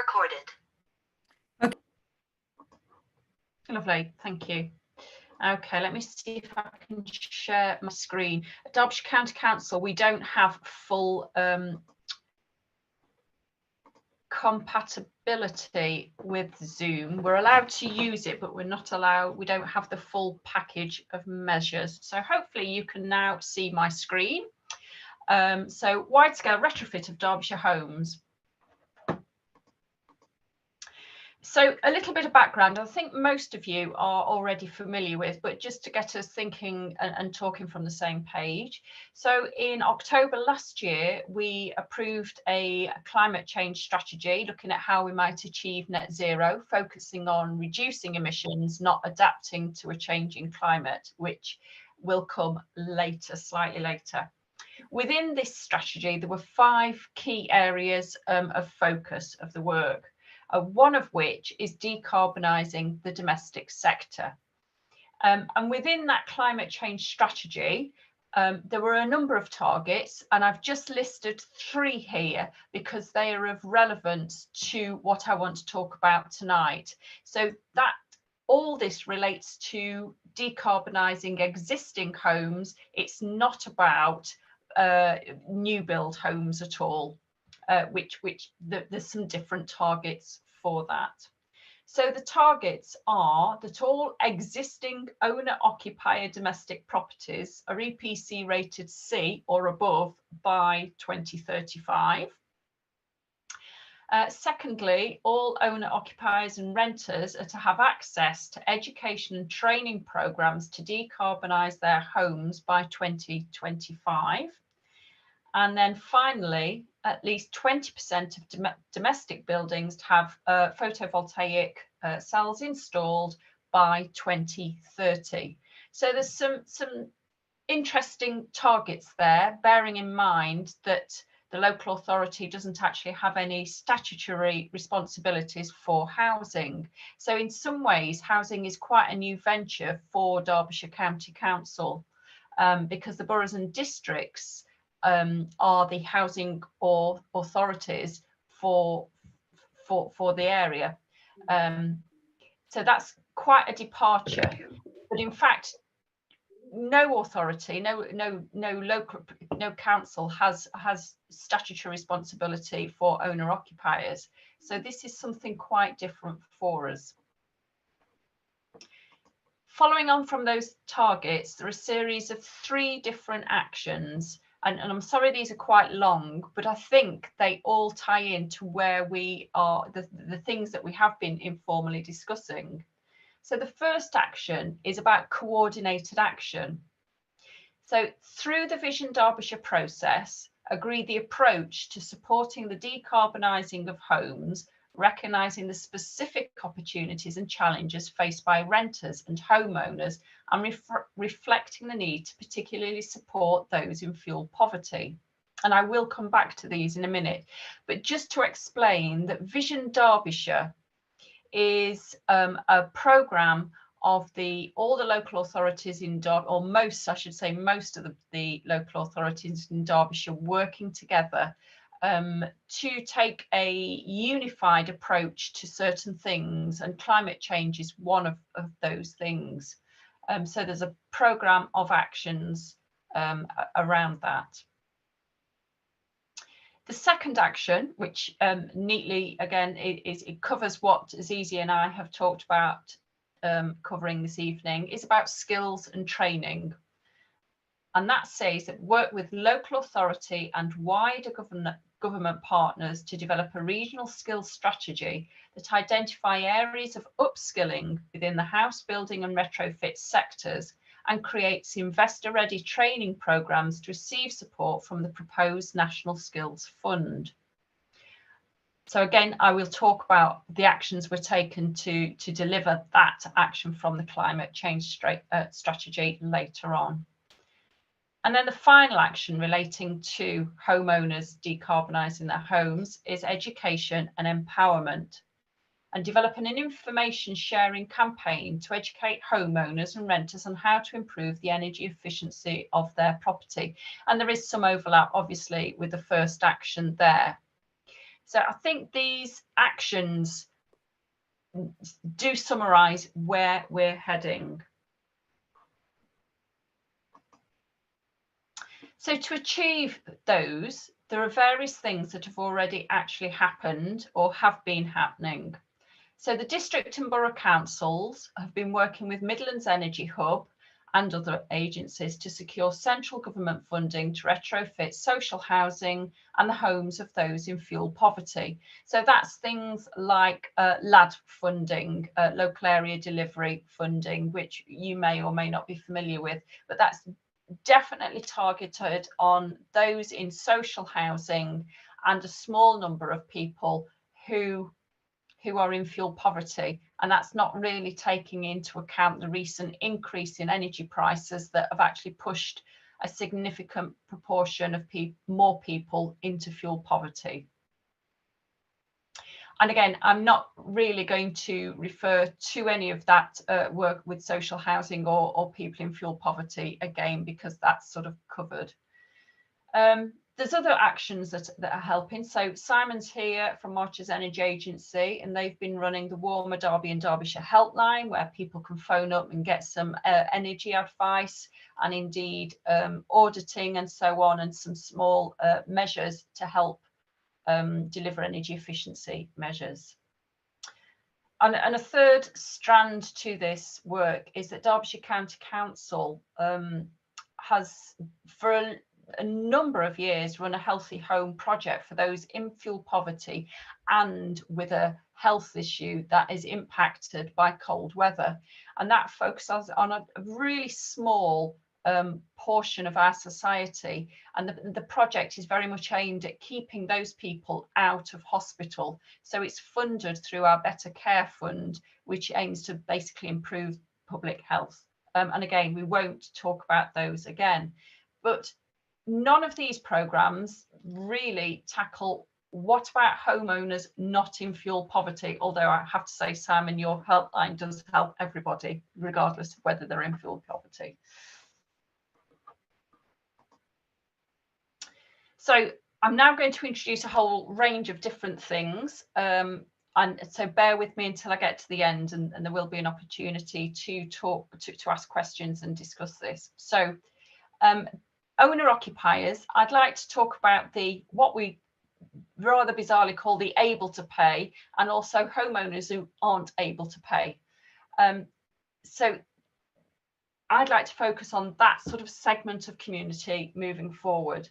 recorded. Okay. Lovely, thank you. Okay, let me see if I can share my screen. At Derbyshire County Council, we don't have full compatibility with Zoom. We're allowed to use it, but we don't have the full package of measures. So hopefully you can now see my screen. So wide-scale retrofit of Derbyshire homes. So a little bit of background, I think most of you are already familiar with, but just to get us thinking and talking from the same page. So in October last year, we approved a climate change strategy looking at how we might achieve net zero, focusing on reducing emissions, not adapting to a changing climate, which will come later, slightly later. Within this strategy, there were 5 key areas of focus of the work. One of which is decarbonising the domestic sector. And within that climate change strategy, there were a number of targets, and I've just listed 3 here because they are of relevance to what I want to talk about tonight. So that all this relates to decarbonising existing homes. It's not about new build homes at all. There's some different targets for that. So the targets are that all existing owner-occupier domestic properties are EPC rated C or above by 2035. Secondly, all owner-occupiers and renters are to have access to education and training programmes to decarbonise their homes by 2025. And then finally, at least 20% of domestic buildings to have photovoltaic cells installed by 2030. So there's some interesting targets there, bearing in mind that the local authority doesn't actually have any statutory responsibilities for housing. So in some ways, housing is quite a new venture for Derbyshire County Council because the boroughs and districts are the housing or authorities for the area. So that's quite a departure. But in fact, no authority, no council has statutory responsibility for owner occupiers. So this is something quite different for us. Following on from those targets, there are a series of 3 different actions. And I'm sorry these are quite long, but I think they all tie into where we are, the things that we have been informally discussing. So the first action is about coordinated action. So through the Vision Derbyshire process, agree the approach to supporting the decarbonising of homes, recognising the specific opportunities and challenges faced by renters and homeowners, and reflecting the need to particularly support those in fuel poverty. And I will come back to these in a minute, but just to explain that Vision Derbyshire is a programme of all the local authorities in Derbyshire, or most, I should say, most of the local authorities in Derbyshire working together to take a unified approach to certain things, and climate change is one of those things. So there's a programme of actions around that. The second action, which neatly, again, it covers what Azizi and I have talked about covering this evening, is about skills and training. And that says that work with local authority and wider government partners to develop a regional skills strategy that identify areas of upskilling within the house building and retrofit sectors, and creates investor-ready training programmes to receive support from the proposed National Skills Fund. So again, I will talk about the actions we're taken to deliver that action from the climate change strategy later on. And then the final action relating to homeowners decarbonising their homes is education and empowerment, and developing an information sharing campaign to educate homeowners and renters on how to improve the energy efficiency of their property. And there is some overlap, obviously, with the first action there. So I think these actions do summarise where we're heading. So to achieve those, there are various things that have already actually happened or have been happening. So the district and borough councils have been working with Midlands Energy Hub and other agencies to secure central government funding to retrofit social housing and the homes of those in fuel poverty. So that's things like LAD funding, local area delivery funding, which you may or may not be familiar with, but that's definitely targeted on those in social housing and a small number of people who are in fuel poverty, and that's not really taking into account the recent increase in energy prices that have actually pushed a significant proportion of more people into fuel poverty. And again, I'm not really going to refer to any of that work with social housing or people in fuel poverty again, because that's sort of covered. There's other actions that are helping. So Simon's here from March's Energy Agency, and they've been running the Warmer Derby and Derbyshire helpline, where people can phone up and get some energy advice, and indeed auditing and so on, and some small measures to help deliver energy efficiency measures. And a third strand to this work is that Derbyshire County Council has, for a number of years, run a healthy home project for those in fuel poverty and with a health issue that is impacted by cold weather. And that focuses on a really small portion of our society, and the project is very much aimed at keeping those people out of hospital. So it's funded through our Better Care Fund, which aims to basically improve public health. And again, we won't talk about those again, but none of these programs really tackle what about homeowners not in fuel poverty, although I have to say, Simon, your helpline does help everybody, regardless of whether they're in fuel poverty. So I'm now going to introduce a whole range of different things. And so bear with me until I get to the end, and there will be an opportunity to talk, to ask questions and discuss this. So owner occupiers, I'd like to talk about what we rather bizarrely call the able to pay, and also homeowners who aren't able to pay. So I'd like to focus on that sort of segment of community moving forward.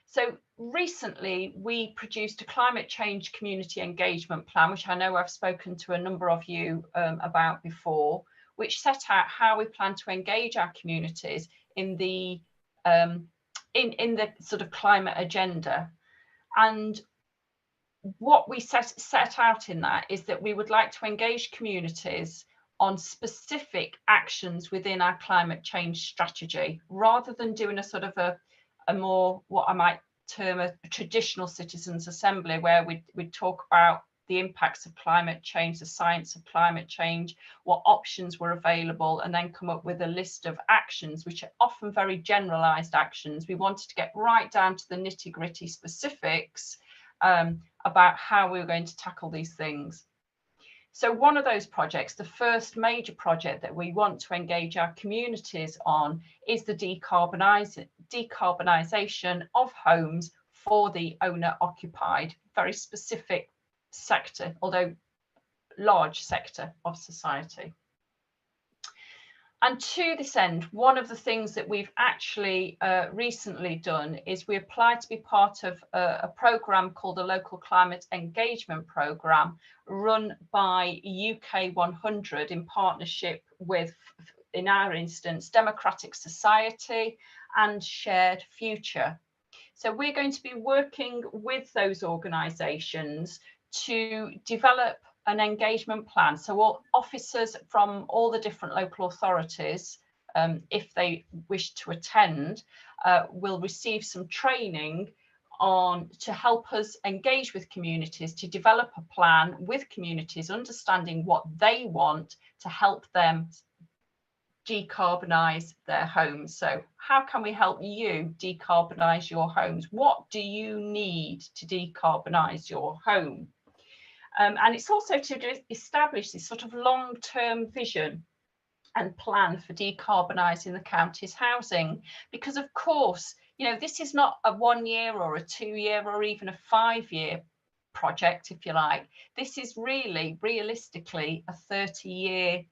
So recently we produced a climate change community engagement plan, which I know I've spoken to a number of you about before, which set out how we plan to engage our communities in the sort of climate agenda. And what we set out in that is that we would like to engage communities on specific actions within our climate change strategy, rather than doing a sort of a more, what I might term a traditional citizens assembly, where we'd talk about the impacts of climate change, the science of climate change, what options were available, and then come up with a list of actions, which are often very generalized actions. We wanted to get right down to the nitty-gritty specifics about how we were going to tackle these things. So one of those projects, the first major project that we want to engage our communities on, is the decarbonisation of homes for the owner-occupied, very specific sector, although large sector of society. And to this end, one of the things that we've actually recently done is we applied to be part of a programme called the Local Climate Engagement Programme, run by UK 100 in partnership with, in our instance, Democratic Society and Shared Future. So we're going to be working with those organisations to develop an engagement plan. So all officers from all the different local authorities, if they wish to attend, will receive some training to help us engage with communities, to develop a plan with communities, understanding what they want to help them decarbonise their homes. So how can we help you decarbonise your homes? What do you need to decarbonise your home? And it's also to establish this sort of long-term vision and plan for decarbonising the county's housing, because of course, you know, this is not a 1 year or a 2 year or even a 5 year project, if you like. This is really realistically a 30-year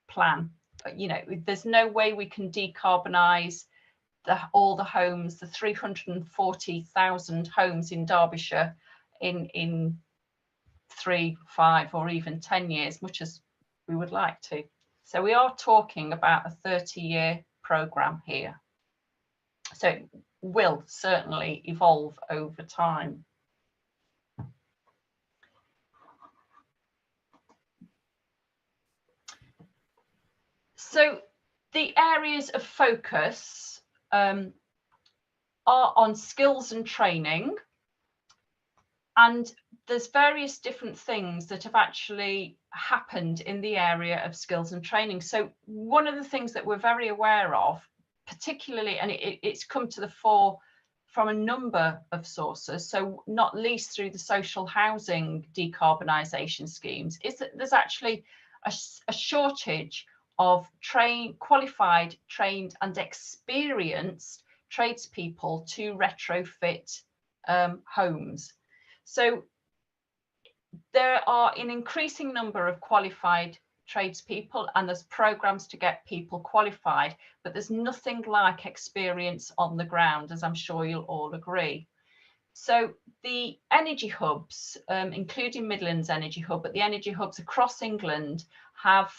plan. You know, there's no way we can decarbonise all the homes, the 340,000 homes in Derbyshire in 3, 5 or even 10 years, much as we would like to. So we are talking about a 30-year programme here. So it will certainly evolve over time. So the areas of focus are on skills and training, and there's various different things that have actually happened in the area of skills and training. So one of the things that we're very aware of, particularly, and it's come to the fore from a number of sources, so not least through the social housing decarbonisation schemes, is that there's actually a shortage of qualified, trained and experienced tradespeople to retrofit homes. So there are an increasing number of qualified tradespeople, and there's programs to get people qualified, but there's nothing like experience on the ground, as I'm sure you'll all agree. So the energy hubs, including Midlands Energy Hub, but the energy hubs across England have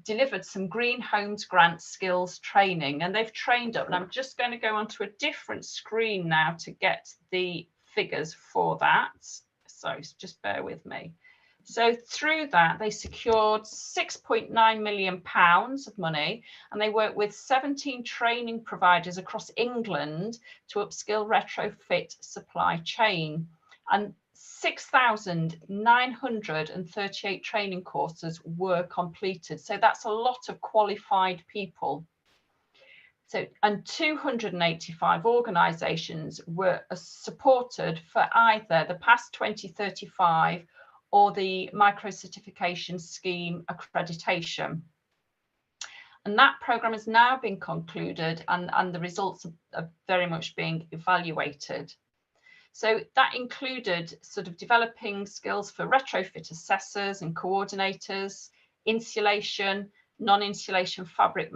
delivered some Green Homes Grant skills training, and they've trained up, and I'm just going to go onto a different screen now to get the figures for that. So just bear with me. So through that, they secured £6.9 million of money, and they worked with 17 training providers across England to upskill retrofit supply chain. And 6,938 training courses were completed. So that's a lot of qualified people. So, and 285 organisations were supported for either the PASS 2035 or the micro-certification scheme accreditation. And that programme has now been concluded, and the results are very much being evaluated. So that included sort of developing skills for retrofit assessors and coordinators, insulation, non-insulation fabric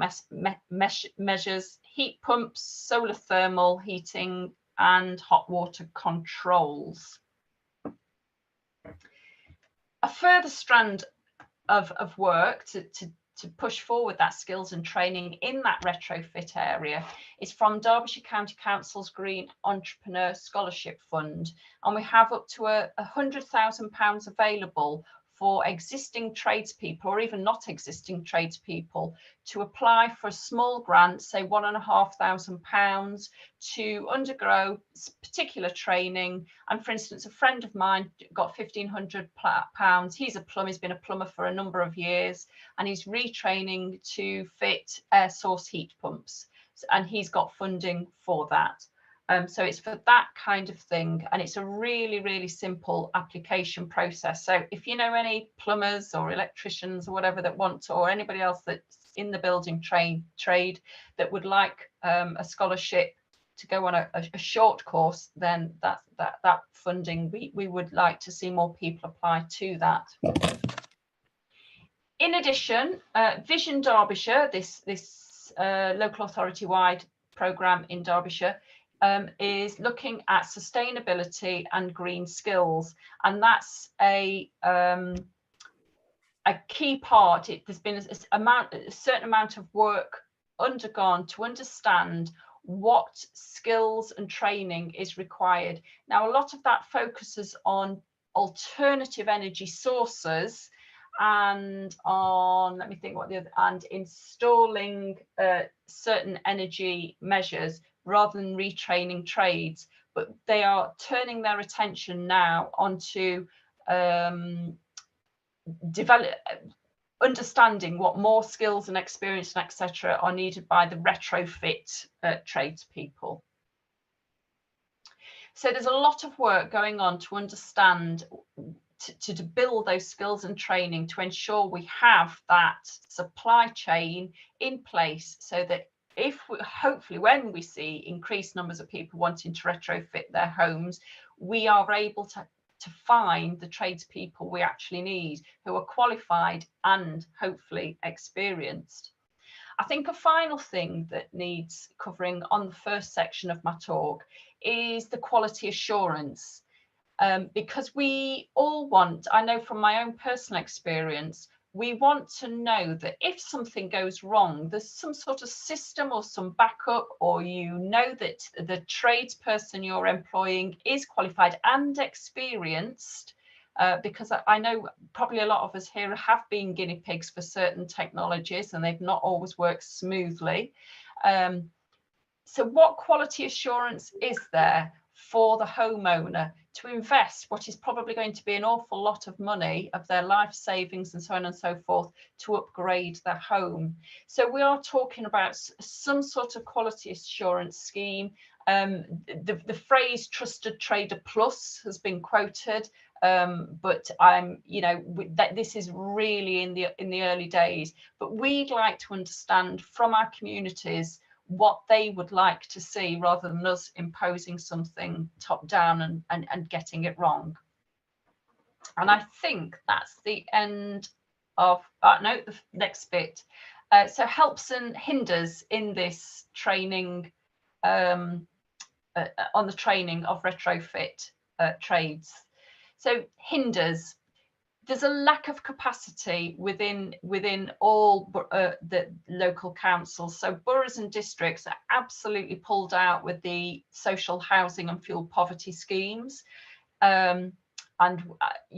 measures, heat pumps, solar thermal heating and hot water controls. A further strand of work to push forward that skills and training in that retrofit area is from Derbyshire County Council's Green Entrepreneur Scholarship Fund, and we have up to £100,000 available for existing tradespeople or even not existing tradespeople to apply for a small grant, say £1,500, to undergo particular training. And for instance, a friend of mine got £1,500. He's a plumber, he's been a plumber for a number of years, and he's retraining to fit air source heat pumps, and he's got funding for that. So it's for that kind of thing, and it's a really, really simple application process. So if you know any plumbers or electricians or whatever that want to, or anybody else that's in the building trade that would like a scholarship to go on a short course, then that funding, we would like to see more people apply to that. In addition, Vision Derbyshire, this local authority-wide programme in Derbyshire, is looking at sustainability and green skills, and that's a key part. There's been a certain amount of work undergone to understand what skills and training is required. Now, a lot of that focuses on alternative energy sources and on, let me think what the other, and installing certain energy measures rather than retraining trades, but they are turning their attention now onto understanding what more skills and experience and etc. are needed by the retrofit tradespeople. So there's a lot of work going on to understand, to build those skills and training to ensure we have that supply chain in place, so that if we, hopefully when we see increased numbers of people wanting to retrofit their homes, we are able to find the tradespeople we actually need, who are qualified and hopefully experienced. I think a final thing that needs covering on the first section of my talk is the quality assurance, because we all want, I know from my own personal experience, we want to know that if something goes wrong, there's some sort of system or some backup, or you know that the tradesperson you're employing is qualified and experienced, because I know probably a lot of us here have been guinea pigs for certain technologies and they've not always worked smoothly. So what quality assurance is there for the homeowner to invest what is probably going to be an awful lot of money of their life savings and so on and so forth to upgrade their home? So we are talking about some sort of quality assurance scheme. The phrase trusted trader plus has been quoted, but I'm, you know, that this is really in the early days, but we'd like to understand from our communities what they would like to see, rather than us imposing something top down and getting it wrong. And I think that's the end of, no, the next bit. So helps and hinders in this training, on the training of retrofit trades. So hinders, there's a lack of capacity within all the local councils. So boroughs and districts are absolutely pulled out with the social housing and fuel poverty schemes. You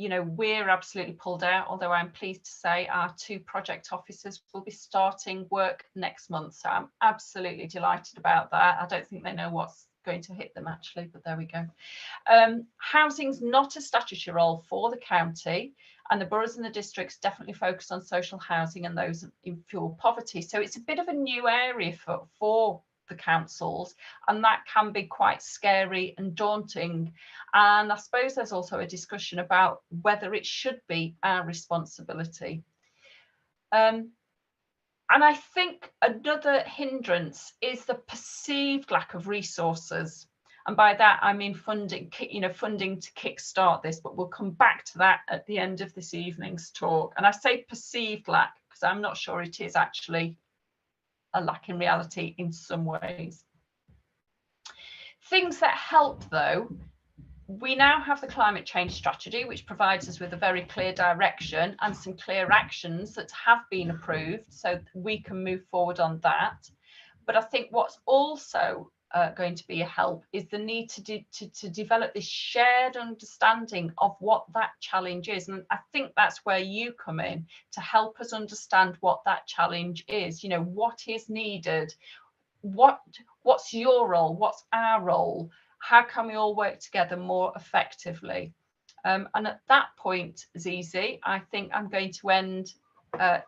know, we're absolutely pulled out, although I'm pleased to say our 2 project officers will be starting work next month. So I'm absolutely delighted about that. I don't think they know what's going to hit them actually, but there we go. Housing's not a statutory role for the county, and the boroughs and the districts definitely focus on social housing and those in fuel poverty. So it's a bit of a new area for the councils, and that can be quite scary and daunting. And I suppose there's also a discussion about whether it should be our responsibility. And I think another hindrance is the perceived lack of resources. And by that, I mean funding, you know, funding to kickstart this, but we'll come back to that at the end of this evening's talk. And I say perceived lack because I'm not sure it is actually a lack in reality in some ways. Things that help though, we now have the climate change strategy, which provides us with a very clear direction and some clear actions that have been approved, so we can move forward on that. But I think what's also going to be a help is the need to develop this shared understanding of what that challenge is. And I think that's where you come in to help us understand what that challenge is. You know, what is needed? What's your role? What's our role? How can we all work together more effectively? And at that point, Zizi, I think I'm going to end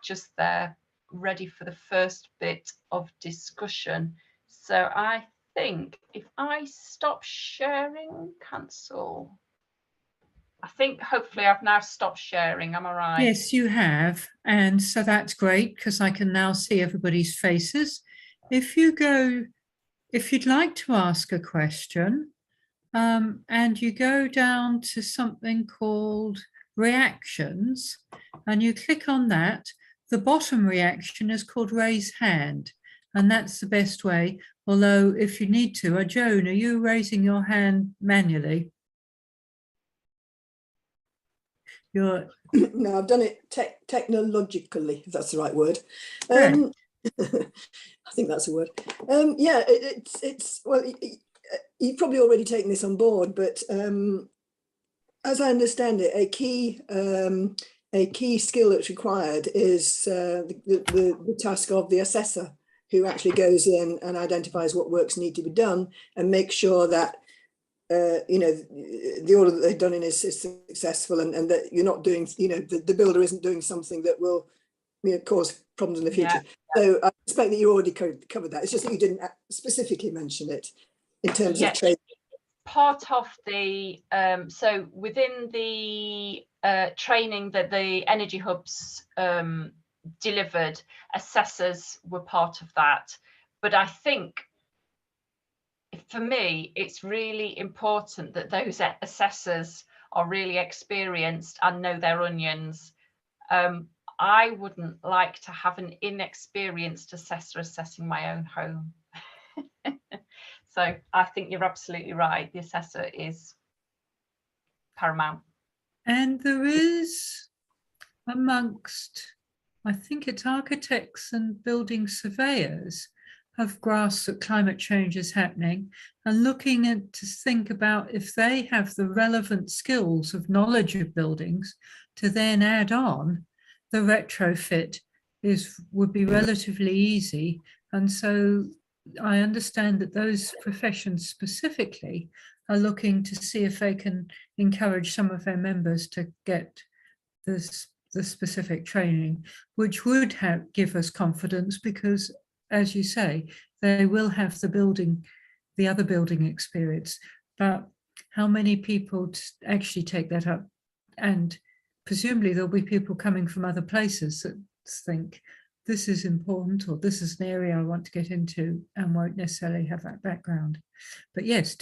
just there, ready for the first bit of discussion. So I think if I stop sharing, cancel. I think hopefully I've now stopped sharing, am I right? Yes, you have. And so that's great because I can now see everybody's faces. If you'd like to ask a question, and you go down to something called reactions, and you click on that, the bottom reaction is called raise hand, and that's the best way. Although if you need to, Joan, are you raising your hand manually? No, I've done it technologically, if that's the right word. I think that's a word. Yeah, it's well, you've probably already taken this on board, but as I understand it, a key skill that's required is the task of the assessor, who actually goes in and identifies what works need to be done and makes sure that you know, the order that they've done in is successful, and that you're not doing, you know, the builder isn't doing something that will cause problems in the Yeah. future. So I expect that you already covered that. It's just that you didn't specifically mention it in terms of trade. Part of the so within the training that the energy hubs delivered, assessors were part of that. But I think for me, it's really important that those assessors are really experienced and know their onions. I wouldn't like to have an inexperienced assessor assessing my own home. So I think you're absolutely right. The assessor is paramount. And there is amongst, I think it's architects and building surveyors, have grasped that climate change is happening and looking at to think about if they have the relevant skills of knowledge of buildings to then add on, the retrofit would be relatively easy. And so I understand that those professions specifically are looking to see if they can encourage some of their members to get the specific training, which would give us confidence because, as you say, they will have the other building experience. But how many people actually take that up? And presumably there'll be people coming from other places that think this is important or this is an area I want to get into and won't necessarily have that background. But yes,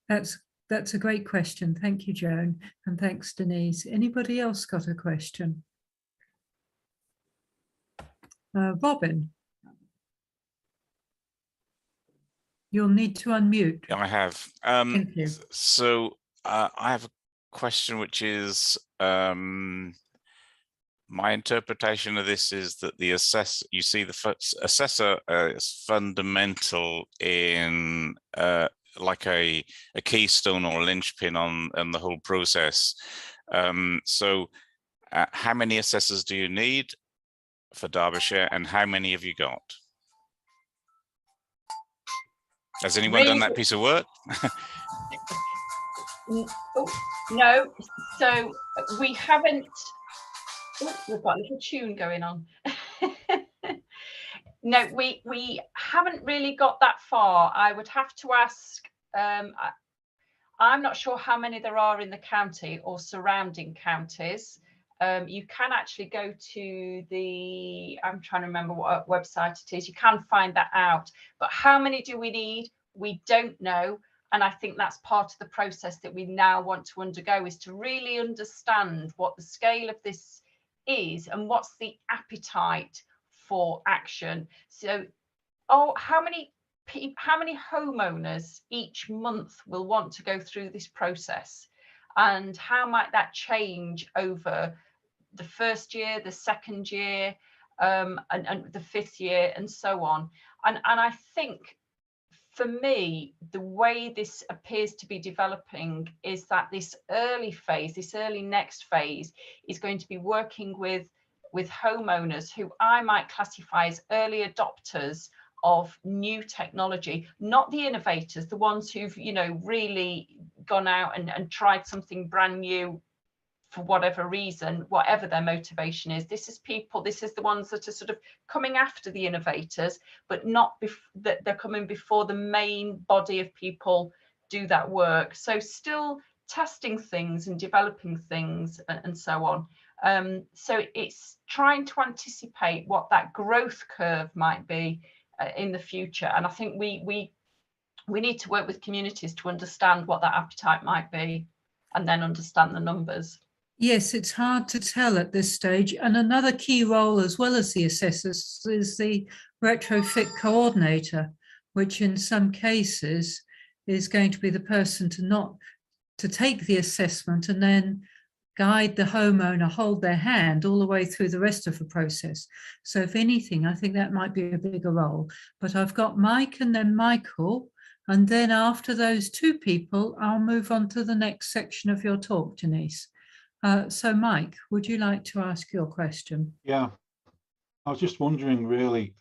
that's a great question. Thank you, Joan. And thanks, Denise. Anybody else got a question? Robin, you'll need to unmute. Yeah, I have. Thank you. So I have a question, which is my interpretation of this is that the assessor is fundamental in like a keystone or a linchpin on the whole process. So how many assessors do you need for Derbyshire, and how many have you got? Has anyone done that piece of work? No, so we haven't. We've got a little tune going on. No, we haven't really got that far. I would have to ask. I'm not sure how many there are in the county or surrounding counties. You can actually go to the, I'm trying to remember what website it is. You can find that out. But how many do we need? We don't know. And I think that's part of the process that we now want to undergo, is to really understand what the scale of this is and what's the appetite for action. So, how many homeowners each month will want to go through this process, and how might that change over the first year, the second year, and the fifth year, and so on. And I think for me, the way this appears to be developing is that this early phase, this early next phase, is going to be working with homeowners who I might classify as early adopters of new technology, not the innovators, the ones who've, you know, really gone out and tried something brand new for whatever reason, whatever their motivation is. This is the ones that are sort of coming after the innovators, but not that they're coming before the main body of people do that work. So still testing things and developing things and so on. So it's trying to anticipate what that growth curve might be in the future. And I think we need to work with communities to understand what that appetite might be, and then understand the numbers. Yes, it's hard to tell at this stage. And another key role, as well as the assessors, is the retrofit coordinator, which in some cases is going to be the person to take the assessment and then guide the homeowner, hold their hand all the way through the rest of the process. So if anything, I think that might be a bigger role. But I've got Mike and then Michael, and then after those two people, I'll move on to the next section of your talk, Denise. So Mike, would you like to ask your question? Yeah, I was just wondering really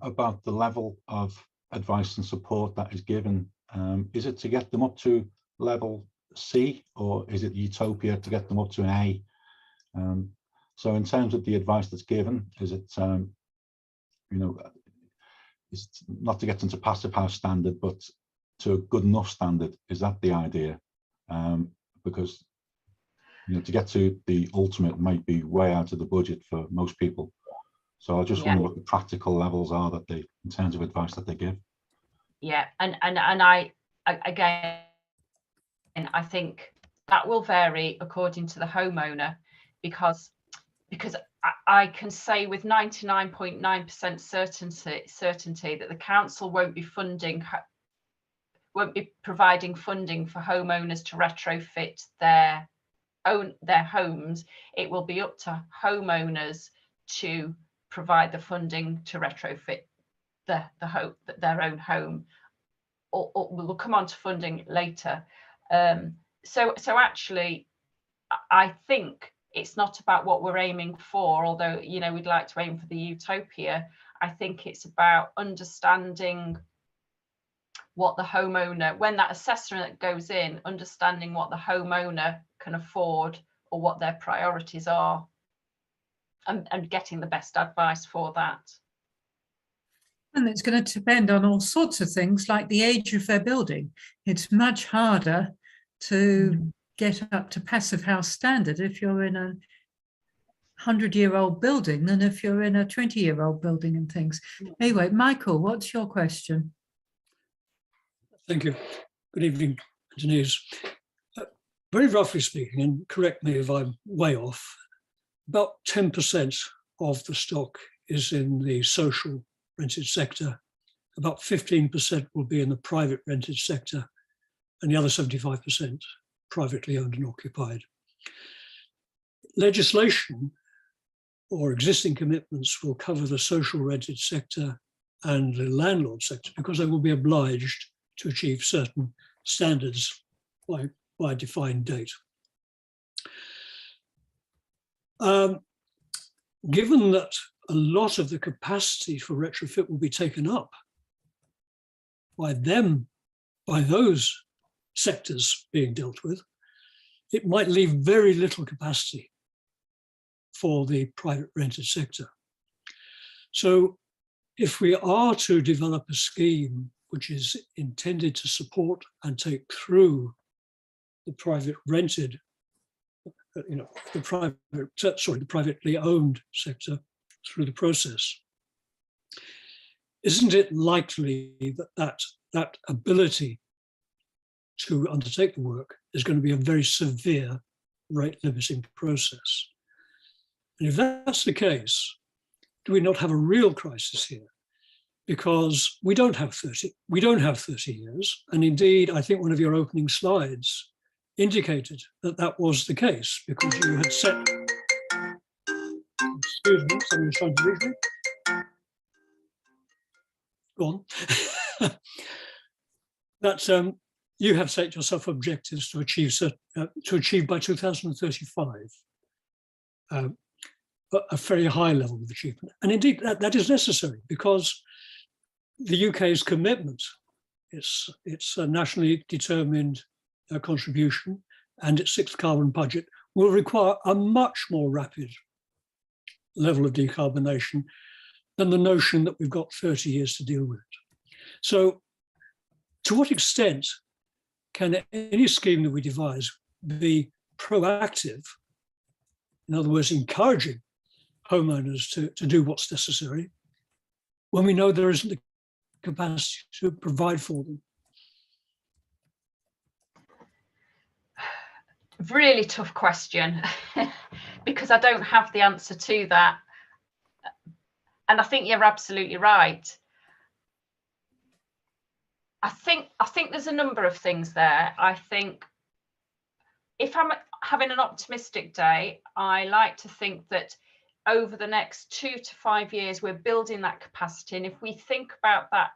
about the level of advice and support that is given. Is it to get them up to level C, or is it utopia to get them up to an A? So in terms of the advice that's given, is it, is not to get into passive house standard, but to a good enough standard? Is that the idea? Because to get to the ultimate might be way out of the budget for most people. So I just wonder what the practical levels are that they, in terms of advice that they give. Yeah, and I again, I think that will vary according to the homeowner, because I can say with 99.9% certainty that the council won't be providing funding for homeowners to retrofit their homes. It will be up to homeowners to provide the funding to retrofit their own home, or we'll come on to funding later. So actually, I think it's not about what we're aiming for, although we'd like to aim for the utopia. I think it's about understanding what the homeowner, when that assessment goes in, understanding what the homeowner can afford or what their priorities are, and getting the best advice for that. And it's going to depend on all sorts of things, like the age of their building. It's much harder to get up to passive house standard if you're in a 100-year-old building than if you're in a 20-year-old building and things. Anyway, Michael, what's your question? Thank you. Good evening, Denise. Very roughly speaking, and correct me if I'm way off, about 10% of the stock is in the social rented sector. About 15% will be in the private rented sector, and the other 75% privately owned and occupied. Legislation or existing commitments will cover the social rented sector and the landlord sector, because they will be obliged to achieve certain standards by a defined date. Given that a lot of the capacity for retrofit will be taken up by those sectors being dealt with, it might leave very little capacity for the private rented sector. So if we are to develop a scheme which is intended to support and take through the private rented, the privately owned sector through the process, isn't it likely that ability to undertake the work is going to be a very severe rate limiting process? And if that's the case, do we not have a real crisis here? Because we don't have 30 years. And indeed, I think one of your opening slides indicated that was the case, because you had set, excuse me, someone's trying to reach me. Go on. That you have set yourself objectives to achieve by 2035. A very high level of achievement. And indeed, that is necessary, because the UK's commitment, its nationally determined contribution and its sixth carbon budget will require a much more rapid level of decarbonation than the notion that we've got 30 years to deal with it. So to what extent can any scheme that we devise be proactive, in other words, encouraging homeowners to do what's necessary, when we know there isn't the capacity to provide for them? Really tough question, because I don't have the answer to that. And I think you're absolutely right. I think there's a number of things there. I think if I'm having an optimistic day, I like to think that over the next 2 to 5 years, we're building that capacity. And if we think about that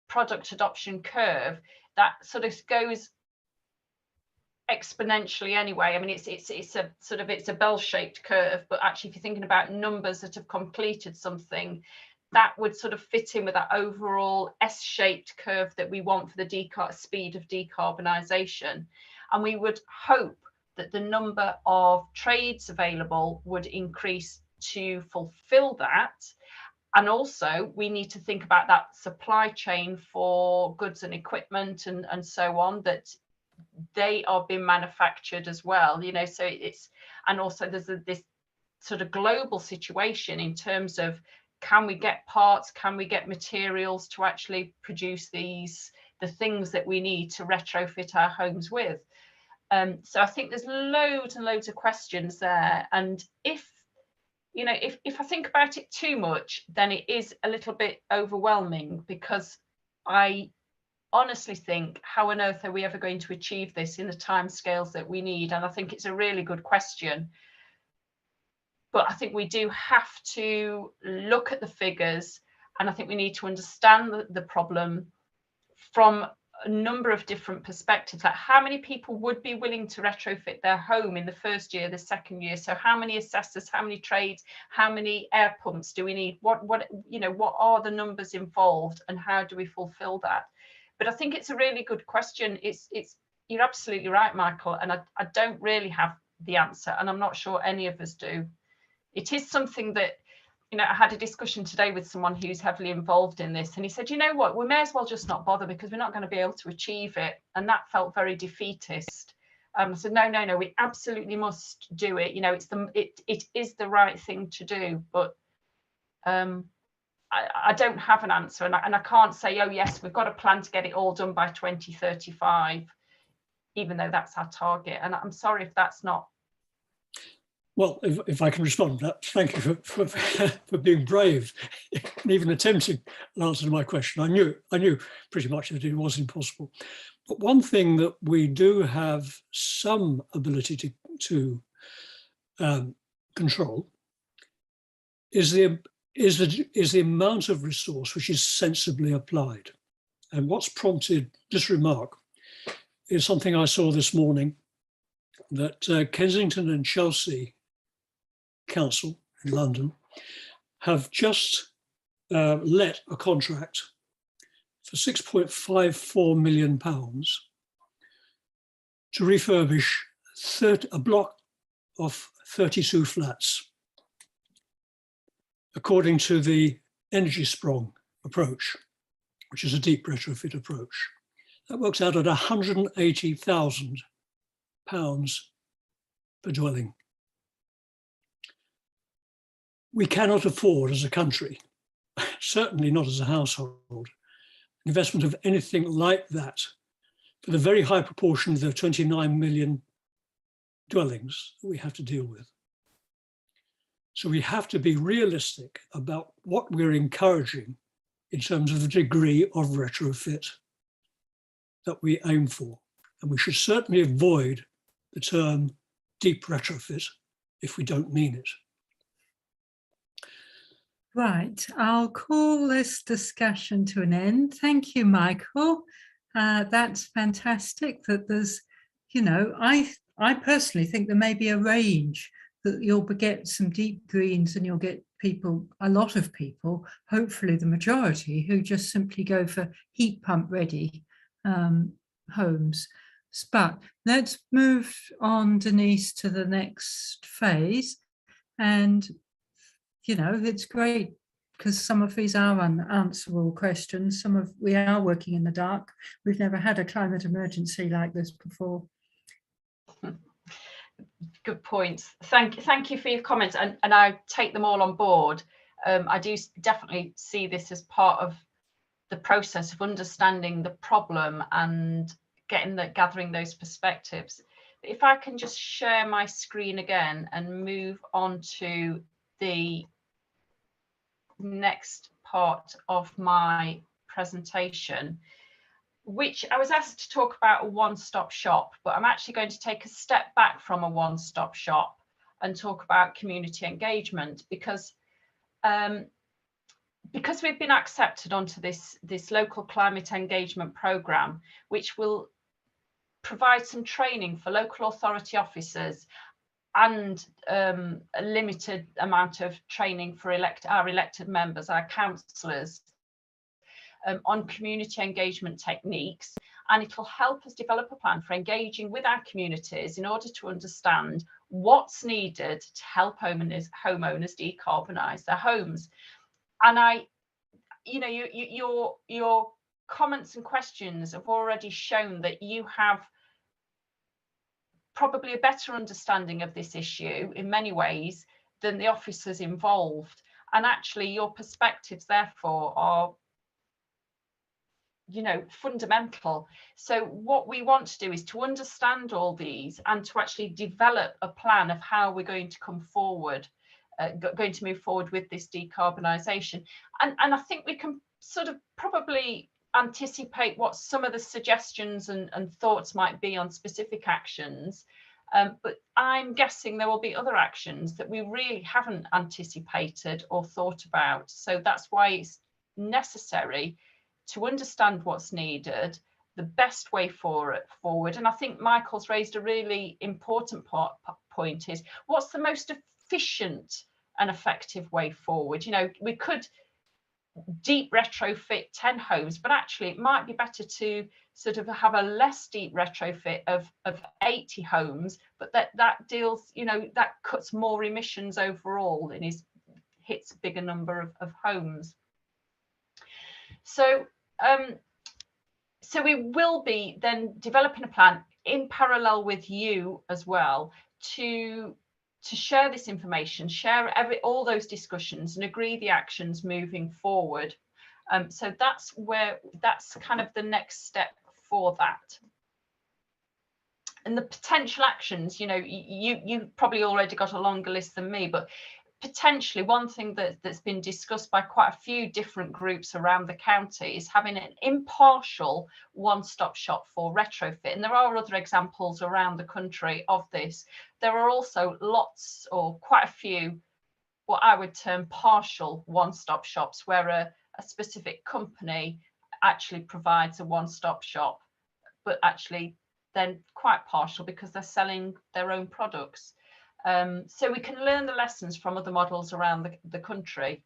product adoption curve, that sort of goes exponentially anyway. I mean, it's a bell-shaped curve, but actually if you're thinking about numbers that have completed something, that would sort of fit in with that overall S-shaped curve that we want for the speed of decarbonisation. And we would hope that the number of trades available would increase to fulfill that. And also we need to think about that supply chain for goods and equipment and so on, that they are being manufactured as well, you know. So it's, and also there's this sort of global situation in terms of, can we get parts, can we get materials to actually produce the things that we need to retrofit our homes with. So I think there's loads and loads of questions there, and if you know, if I think about it too much, then it is a little bit overwhelming, because I honestly think, how on earth are we ever going to achieve this in the timescales that we need? And I think it's a really good question. But I think we do have to look at the figures, and I think we need to understand the problem from a number of different perspectives, like how many people would be willing to retrofit their home in the first year, the second year. So how many assessors, how many trades, how many air pumps do we need? What you know, what are the numbers involved, and how do we fulfill that? But I think it's a really good question. It's you're absolutely right, Michael, and I don't really have the answer, and I'm not sure any of us do. It is something that, you know, I had a discussion today with someone who's heavily involved in this, and he said, you know what, we may as well just not bother, because we're not going to be able to achieve it. And that felt very defeatist. I said, no, we absolutely must do it. You know, it is the right thing to do. But I don't have an answer, and I can't say, oh yes, we've got a plan to get it all done by 2035, even though that's our target. And I'm sorry if that's not. Well, if I can respond to that, thank you for being brave and even attempting an answer to my question. I knew pretty much that it was impossible. But one thing that we do have some ability to control is the amount of resource which is sensibly applied. And what's prompted this remark is something I saw this morning, that Kensington and Chelsea Council in London have just let a contract for £6.54 million to refurbish a block of 32 flats, according to the energy sprung approach, which is a deep retrofit approach. That works out at £180,000 per dwelling. We cannot afford as a country, certainly not as a household, investment of anything like that for the very high proportion of the 29 million dwellings that we have to deal with. So we have to be realistic about what we're encouraging in terms of the degree of retrofit that we aim for. And we should certainly avoid the term deep retrofit if we don't mean it. Right, I'll call this discussion to an end. Thank you, Michael. That's fantastic that there's, you know, I personally think there may be a range, that you'll get some deep greens and you'll get people, a lot of people, hopefully the majority, who just simply go for heat pump ready homes. But let's move on, Denise, to the next phase. And you know, it's great because some of these are unanswerable questions. We are working in the dark. We've never had a climate emergency like this before. Good points. Thank you for your comments, and I take them all on board. I do definitely see this as part of the process of understanding the problem and gathering those perspectives. If I can just share my screen again and move on to the next part of my presentation, which I was asked to talk about a one-stop shop, but I'm actually going to take a step back from a one-stop shop and talk about community engagement, because we've been accepted onto this local climate engagement programme, which will provide some training for local authority officers and a limited amount of training for our elected members, our councillors, on community engagement techniques. and it'll help us develop a plan for engaging with our communities in order to understand what's needed to help homeowners decarbonise their homes. And your comments and questions have already shown that you have probably a better understanding of this issue in many ways than the officers involved, and actually your perspectives therefore are fundamental. So what we want to do is to understand all these and to actually develop a plan of how we're going to come forward, going to move forward with this decarbonisation. And I think we can sort of probably anticipate what some of the suggestions and thoughts might be on specific actions, but I'm guessing there will be other actions that we really haven't anticipated or thought about. So that's why it's necessary to understand what's needed, the best way forward. And I think Michael's raised a really important point, is what's the most efficient and effective way forward? We could deep retrofit 10 homes, but actually it might be better to sort of have a less deep retrofit of 80 homes, but that deals, that cuts more emissions overall and hits a bigger number of homes. So we will be then developing a plan in parallel with you as well to share this information, share all those discussions and agree the actions moving forward. So that's kind of the next step for that. And the potential actions, you probably already got a longer list than me, but potentially one thing that's been discussed by quite a few different groups around the county is having an impartial one-stop shop for retrofit. And there are other examples around the country of this. There are also lots, or quite a few, what I would term partial one-stop shops, where a specific company actually provides a one-stop shop, but actually then quite partial because they're selling their own products. So we can learn the lessons from other models around the country,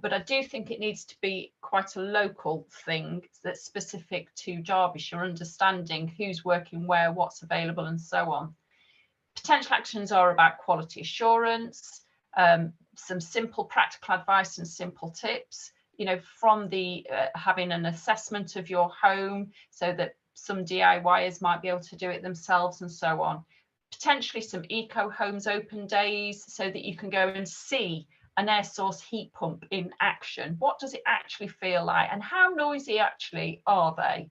but I do think it needs to be quite a local thing that's specific to Derbyshire, understanding who's working where, what's available and so on. Potential actions are about quality assurance, some simple practical advice and simple tips, from the having an assessment of your home so that some DIYers might be able to do it themselves and so on. Potentially some eco homes open days so that you can go and see an air source heat pump in action. What does it actually feel like and how noisy actually are they?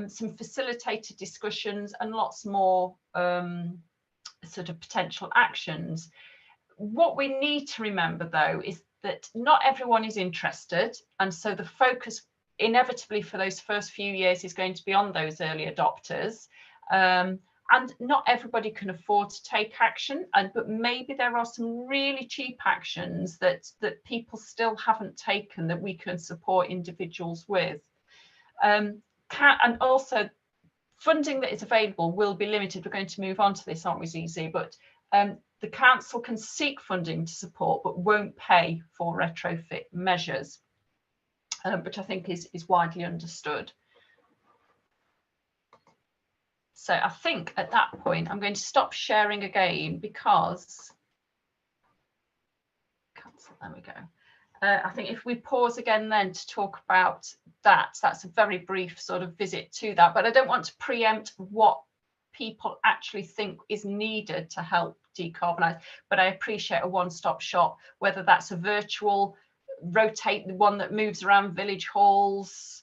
Some facilitated discussions and lots more sort of potential actions. What we need to remember though is that not everyone is interested, and so the focus inevitably for those first few years is going to be on those early adopters. And not everybody can afford to take action, but maybe there are some really cheap actions that people still haven't taken that we can support individuals with. And also funding that is available will be limited. We're going to move on to this, aren't we, Zizi? But the council can seek funding to support, but won't pay for retrofit measures, which I think is widely understood. So I think at that point, I'm going to stop sharing again because, there we go. I think if we pause again then to talk about that's a very brief sort of visit to that, but I don't want to preempt what people actually think is needed to help decarbonise, but I appreciate a one-stop shop, whether that's a virtual, rotate the one that moves around village halls,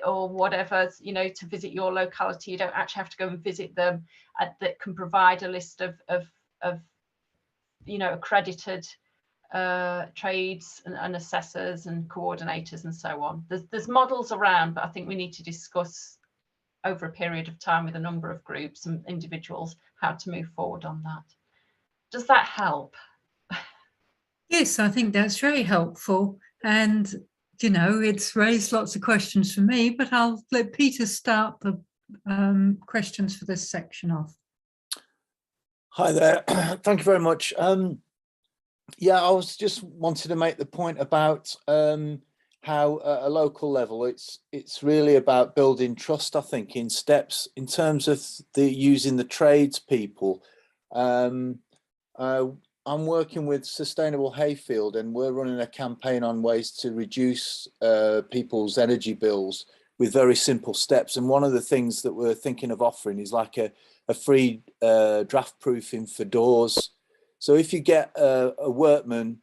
or whatever, to visit your locality. You don't actually have to go and visit them, that can provide a list of accredited trades and assessors and coordinators and so on. There's models around, but I think we need to discuss over a period of time with a number of groups and individuals how to move forward on that. Does that help? Yes, I think that's very helpful. And it's raised lots of questions for me, but I'll let Peter start the questions for this section off. Hi there. Thank you very much. Yeah, I was just wanted to make the point about how how at a local level it's really about building trust, I think, in steps in terms of using the tradespeople. I'm working with Sustainable Hayfield, and we're running a campaign on ways to reduce people's energy bills with very simple steps. And one of the things that we're thinking of offering is like a free draft proofing for doors. So if you get a workman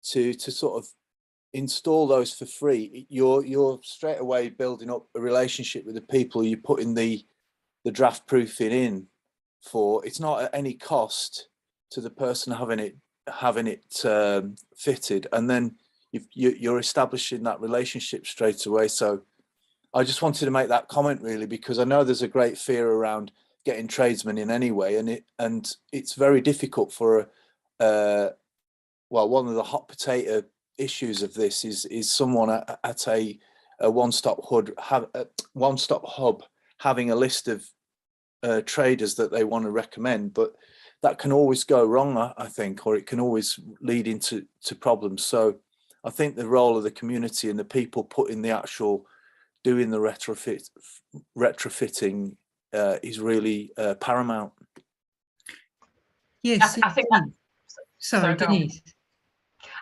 to sort of install those for free, you're straight away building up a relationship with the people you're putting the draft proofing in for. It's not at any cost to the person having it fitted, and then you're establishing that relationship straight away. So I just wanted to make that comment, really, because I know there's a great fear around getting tradesmen in anyway, and it's very difficult for well, one of the hot potato issues of this is someone at a one-stop hub having a list of traders that they want to recommend, but that can always go wrong, I think, or it can always lead into problems. So I think the role of the community and the people putting the actual doing the retrofitting is really paramount. Yes, I think that, sorry, Denise.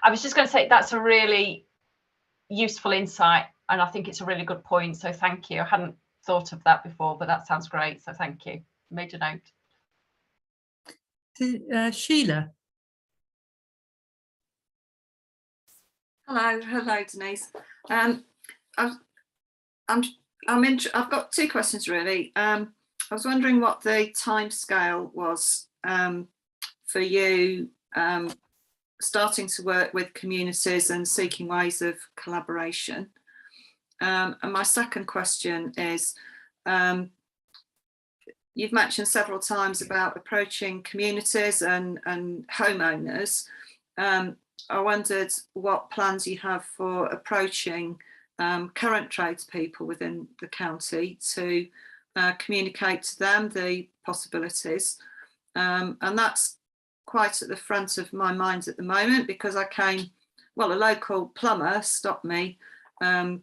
I was just going to say that's a really useful insight, and I think it's a really good point. So thank you. I hadn't thought of that before, but that sounds great. So thank you. Made a note. Sheila. Hello, Denise. I've got two questions really. I was wondering what the timescale was for you starting to work with communities and seeking ways of collaboration. And my second question is, you've mentioned several times about approaching communities and homeowners. I wondered what plans you have for approaching current tradespeople within the county to communicate to them the possibilities. And that's quite at the front of my mind at the moment, because a local plumber stopped me on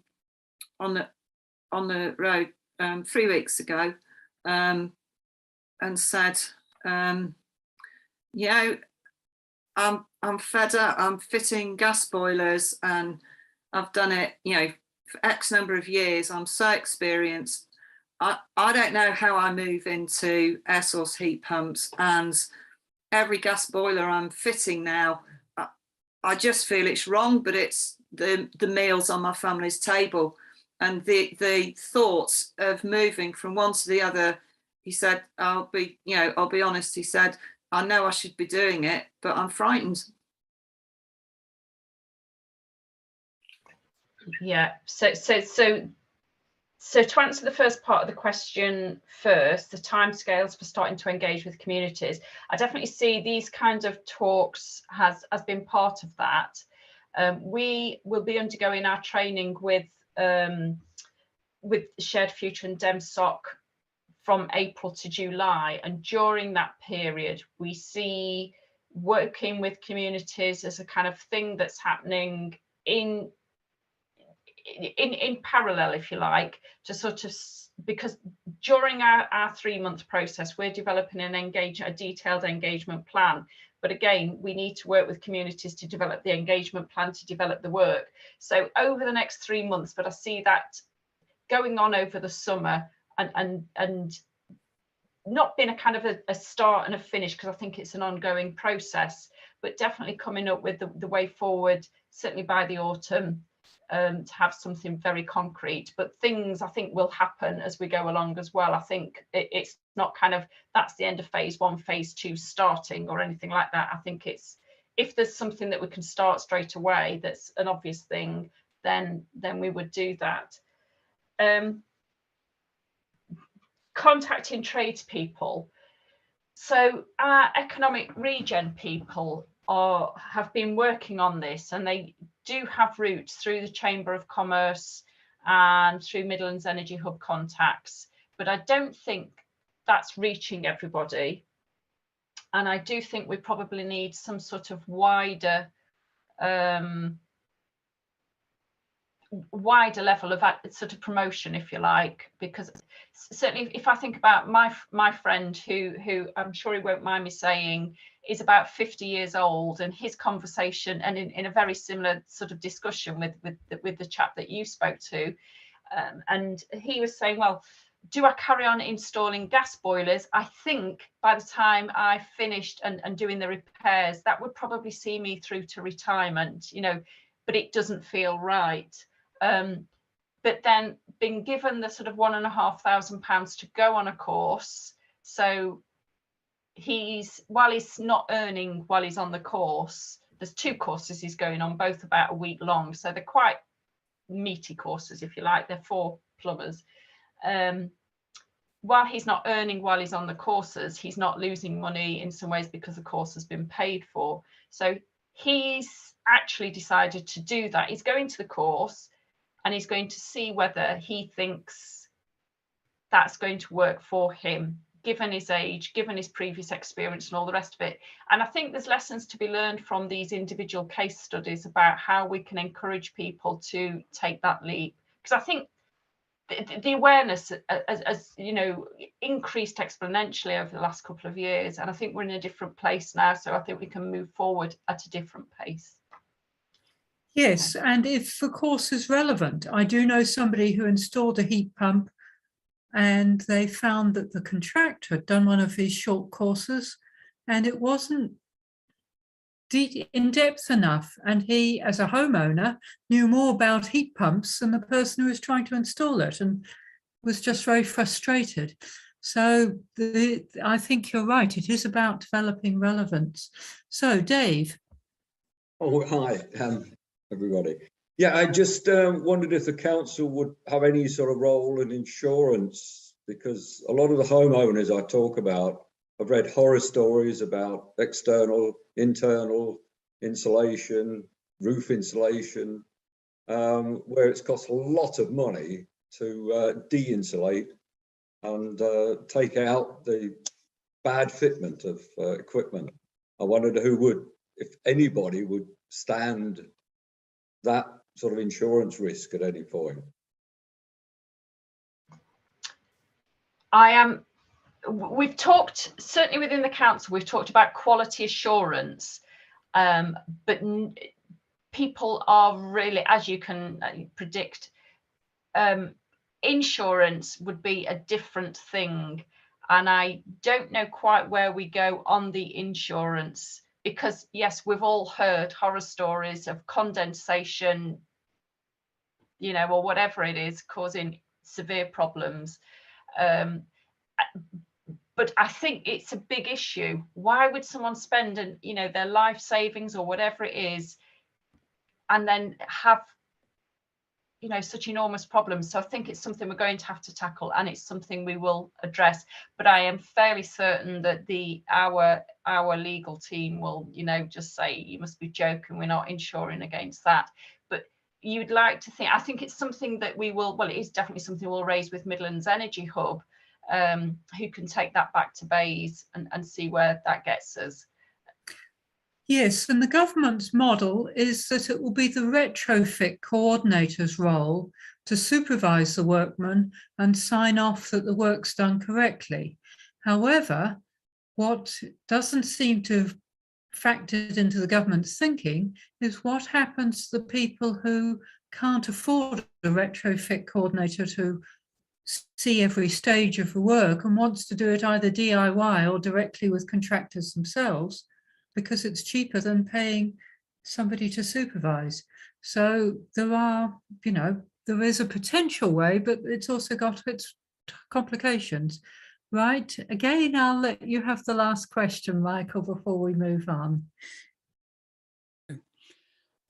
the road 3 weeks ago and said, I'm fed up. I'm fitting gas boilers and I've done it, for X number of years. I'm so experienced. I don't know how I move into air source heat pumps, and every gas boiler I'm fitting now, I just feel it's wrong, but it's the meals on my family's table. And the thoughts of moving from one to the other, he said, I'll be honest, he said, I know I should be doing it, but I'm frightened. Yeah, so to answer the first part of the question first, the timescales for starting to engage with communities, I definitely see these kinds of talks has been part of that. We will be undergoing our training with Shared Future and DEMSOC from April to July, and during that period we see working with communities as a kind of thing that's happening in parallel, if you like, to sort of, because during our 3-month process we're developing a detailed engagement plan, but again we need to work with communities to develop the engagement plan, to develop the work. So over the next 3 months, but I see that going on over the summer and not being a kind of a start and a finish, because I think it's an ongoing process, but definitely coming up with the way forward, certainly by the autumn, to have something very concrete. But things I think will happen as we go along as well. I think it's not kind of that's the end of phase 1, phase 2 starting or anything like that. I think it's, if there's something that we can start straight away that's an obvious thing, then we would do that. Contacting tradespeople. So our economic regen people have been working on this, and they do have routes through the Chamber of Commerce and through Midlands Energy Hub contacts, but I don't think that's reaching everybody. And I do think we probably need some sort of wider wider level of sort of promotion, if you like, because certainly if I think about my friend who I'm sure he won't mind me saying is about 50 years old, and his conversation, and in a very similar sort of discussion with the chap that you spoke to, and he was saying, well, do I carry on installing gas boilers? I think by the time I finished and doing the repairs, that would probably see me through to retirement, you know, but it doesn't feel right. But then being given the sort of £1,500 to go on a course, so while he's not earning while he's on the course, there's 2 courses he's going on, both about a week long, so they're quite meaty courses, if you like. They're for plumbers. While he's not earning while he's on the courses, he's not losing money in some ways because the course has been paid for. So he's actually decided to do that. He's going to the course and he's going to see whether he thinks that's going to work for him, given his age, given his previous experience and all the rest of it. And I think there's lessons to be learned from these individual case studies about how we can encourage people to take that leap. Because I think the awareness, as you know, increased exponentially over the last couple of years, and I think we're in a different place now, so I think we can move forward at a different pace. Yes, and if the course is relevant, I do know somebody who installed a heat pump and they found that the contractor had done one of these short courses and it wasn't in depth enough, and he, as a homeowner, knew more about heat pumps than the person who was trying to install it and was just very frustrated. So I think you're right, it is about developing relevance. So Dave. Oh, hi, everybody. Yeah, I just wondered if the council would have any sort of role in insurance, because a lot of the homeowners I talk about, I've read horror stories about external, internal insulation, roof insulation, where it's cost a lot of money to de-insulate and take out the bad fitment of equipment. I wondered who would, if anybody would stand that sort of insurance risk at any point. We've talked, certainly within the council, we've talked about quality assurance, but people are really, as you can predict, insurance would be a different thing. And I don't know quite where we go on the insurance, because yes, we've all heard horror stories of condensation, you know, or whatever it is, causing severe problems. But I think it's a big issue. Why would someone spend, their life savings or whatever it is, and then have, such enormous problems? So I think it's something we're going to have to tackle, and it's something we will address. But I am fairly certain that our legal team will, just say, you must be joking, we're not insuring against that. But you'd like to think, I think it's something that we will, well, it is definitely something we'll raise with Midlands Energy Hub, who can take that back to BAYS and see where that gets us. Yes, and the government's model is that it will be the retrofit coordinator's role to supervise the workman and sign off that the work's done correctly. However, what doesn't seem to have factored into the government's thinking is what happens to the people who can't afford a retrofit coordinator to see every stage of the work and wants to do it either DIY or directly with contractors themselves, because it's cheaper than paying somebody to supervise. So there is a potential way, but it's also got its complications, right? Again, I'll let you have the last question, Michael, before we move on.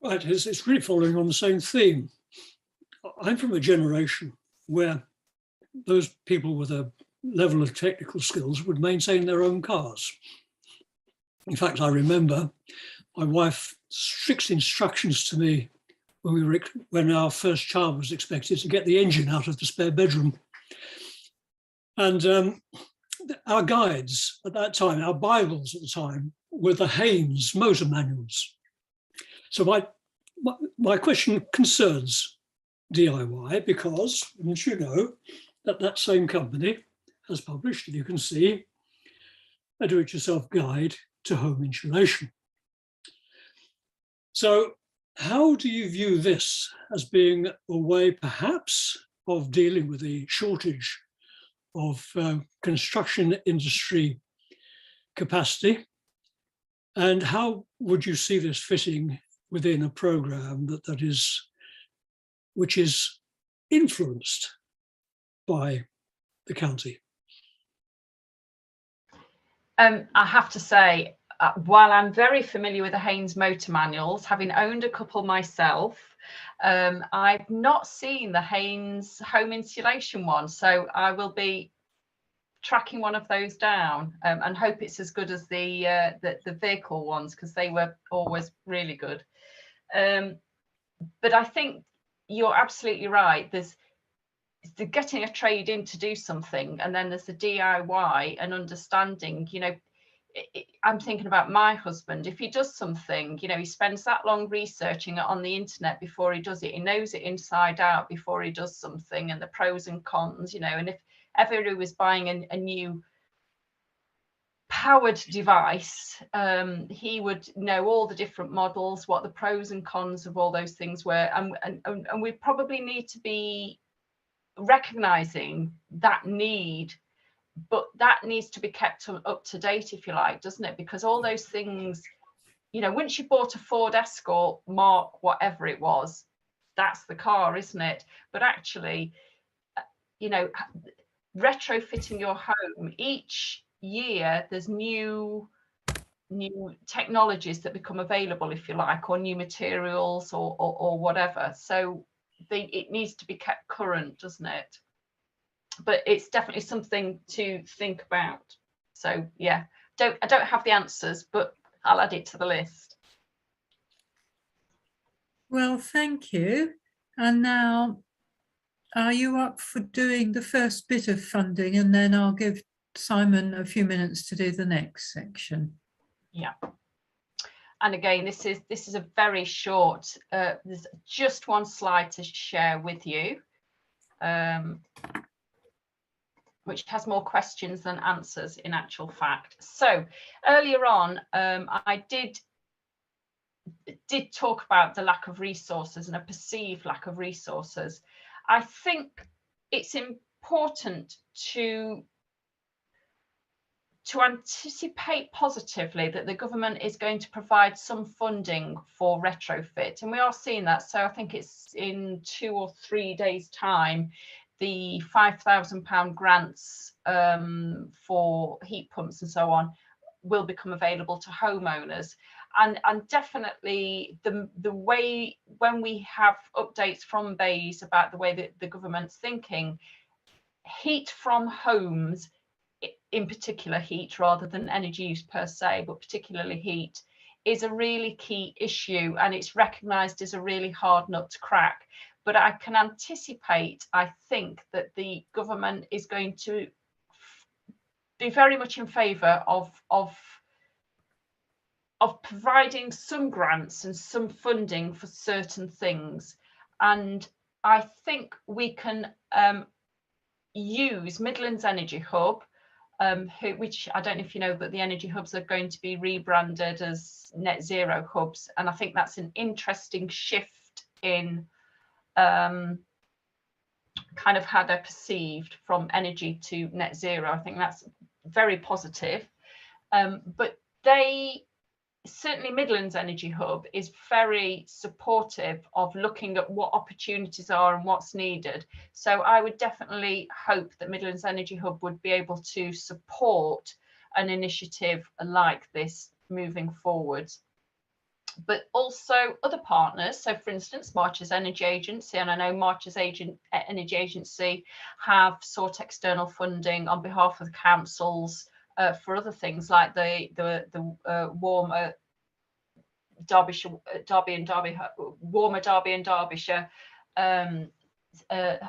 Right, it's really following on the same theme. I'm from a generation where those people with a level of technical skills would maintain their own cars. In fact, I remember my wife strict instructions to me when our first child was expected to get the engine out of the spare bedroom. And our guides at that time, our Bibles at the time, were the Haynes motor manuals. So my question concerns DIY because, as you know, that same company has published, you can see, a do-it-yourself guide to home insulation. So how do you view this as being a way, perhaps, of dealing with the shortage of construction industry capacity? And how would you see this fitting within a programme which is influenced by the county? I have to say, while I'm very familiar with the Haynes motor manuals, having owned a couple myself, I've not seen the Haynes home insulation one, so I will be tracking one of those down and hope it's as good as the vehicle ones, because they were always really good. But I think you're absolutely right. There's the getting a trade in to do something, and then there's the DIY and understanding. You know, I'm thinking about my husband. If he does something, you know, he spends that long researching it on the internet before he does it. He knows it inside out before he does something, and the pros and cons, you know. And if ever he was buying a new powered device, he would know all the different models, what the pros and cons of all those things were, and we probably need to be recognizing that need, but that needs to be kept up to date, if you like, doesn't it? Because all those things, you know, once you bought a Ford Escort Mark whatever it was, that's the car, isn't it? But actually, you know, retrofitting your home, each year there's new technologies that become available, if you like, or new materials or whatever. So it needs to be kept current, doesn't it? But it's definitely something to think about. So yeah, I don't have the answers, but I'll add it to the list. Well, thank you. And now, are you up for doing the first bit of funding, and then I'll give Simon a few minutes to do the next section? Yeah. And again, this is a very short, there's just one slide to share with you, which has more questions than answers in actual fact. So earlier on, I did talk about the lack of resources and a perceived lack of resources. I think it's important to anticipate positively that the government is going to provide some funding for retrofit, and we are seeing that. So I think it's in 2 or 3 days' time, the £5,000 grants for heat pumps and so on will become available to homeowners. And definitely the way, when we have updates from BEIS about the way that the government's thinking, heat from homes, in particular heat rather than energy use per se, but particularly heat, is a really key issue, and it's recognised as a really hard nut to crack. But I can anticipate, I think, that the government is going to be very much in favour of providing some grants and some funding for certain things. And I think we can use Midlands Energy Hub, which I don't know if you know, but the energy hubs are going to be rebranded as net zero hubs. And I think that's an interesting shift in kind of how they're perceived, from energy to net zero. I think that's very positive. But certainly Midlands Energy Hub is very supportive of looking at what opportunities are and what's needed. So I would definitely hope that Midlands Energy Hub would be able to support an initiative like this moving forward. But also other partners. So for instance, March's Energy Agency, and I know March's Energy Agency have sought external funding on behalf of the councils for other things like the warmer Derby and Derbyshire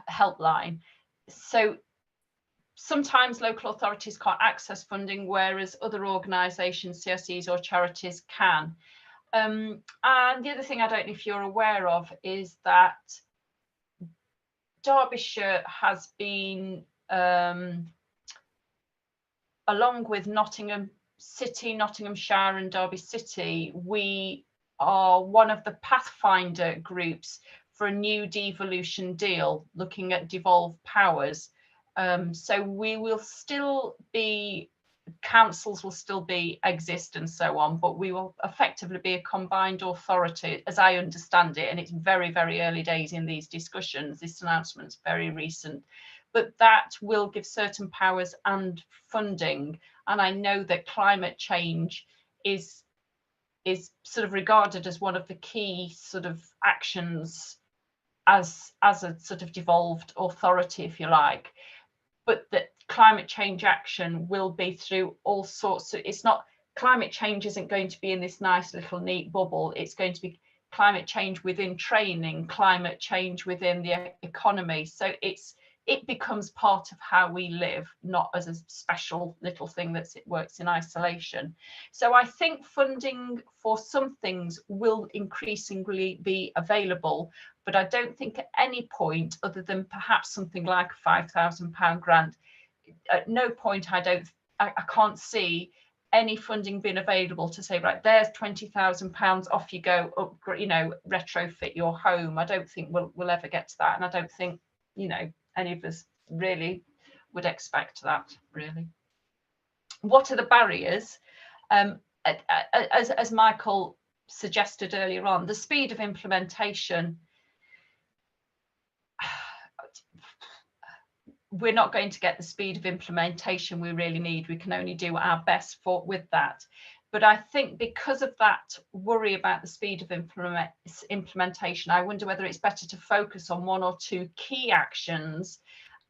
helpline. So sometimes local authorities can't access funding, whereas other organisations, CSEs or charities can. And the other thing I don't know if you're aware of is that Derbyshire has been, along with Nottingham City, Nottinghamshire and Derby City, we are one of the pathfinder groups for a new devolution deal looking at devolved powers. So we will still be, councils will still exist and so on, but we will effectively be a combined authority as I understand it, and it's very, very early days in these discussions. This announcement's very recent, but that will give certain powers and funding. And I know that climate change is sort of regarded as one of the key sort of actions as a sort of devolved authority, if you like, but that climate change action will be through all sorts of, it's not, climate change isn't going to be in this nice little neat bubble. It's going to be climate change within training, climate change within the economy. So it becomes part of how we live, not as a special little thing that works in isolation. So I think funding for some things will increasingly be available, but I don't think at any point, other than perhaps something like a £5,000 grant, at no point I can't see any funding being available to say, right, there's £20,000, off you go, retrofit your home. I don't think we'll ever get to that, and I don't think, any of us really would expect that, really. What are the barriers? As Michael suggested earlier on, the speed of implementation, we're not going to get the speed of implementation we really need. We can only do our best with that. But I think because of that worry about the speed of implementation, I wonder whether it's better to focus on one or two key actions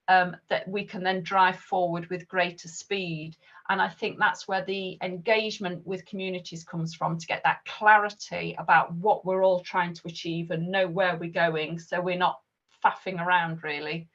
that we can then drive forward with greater speed. And I think that's where the engagement with communities comes from, to get that clarity about what we're all trying to achieve and know where we're going, so we're not faffing around, really.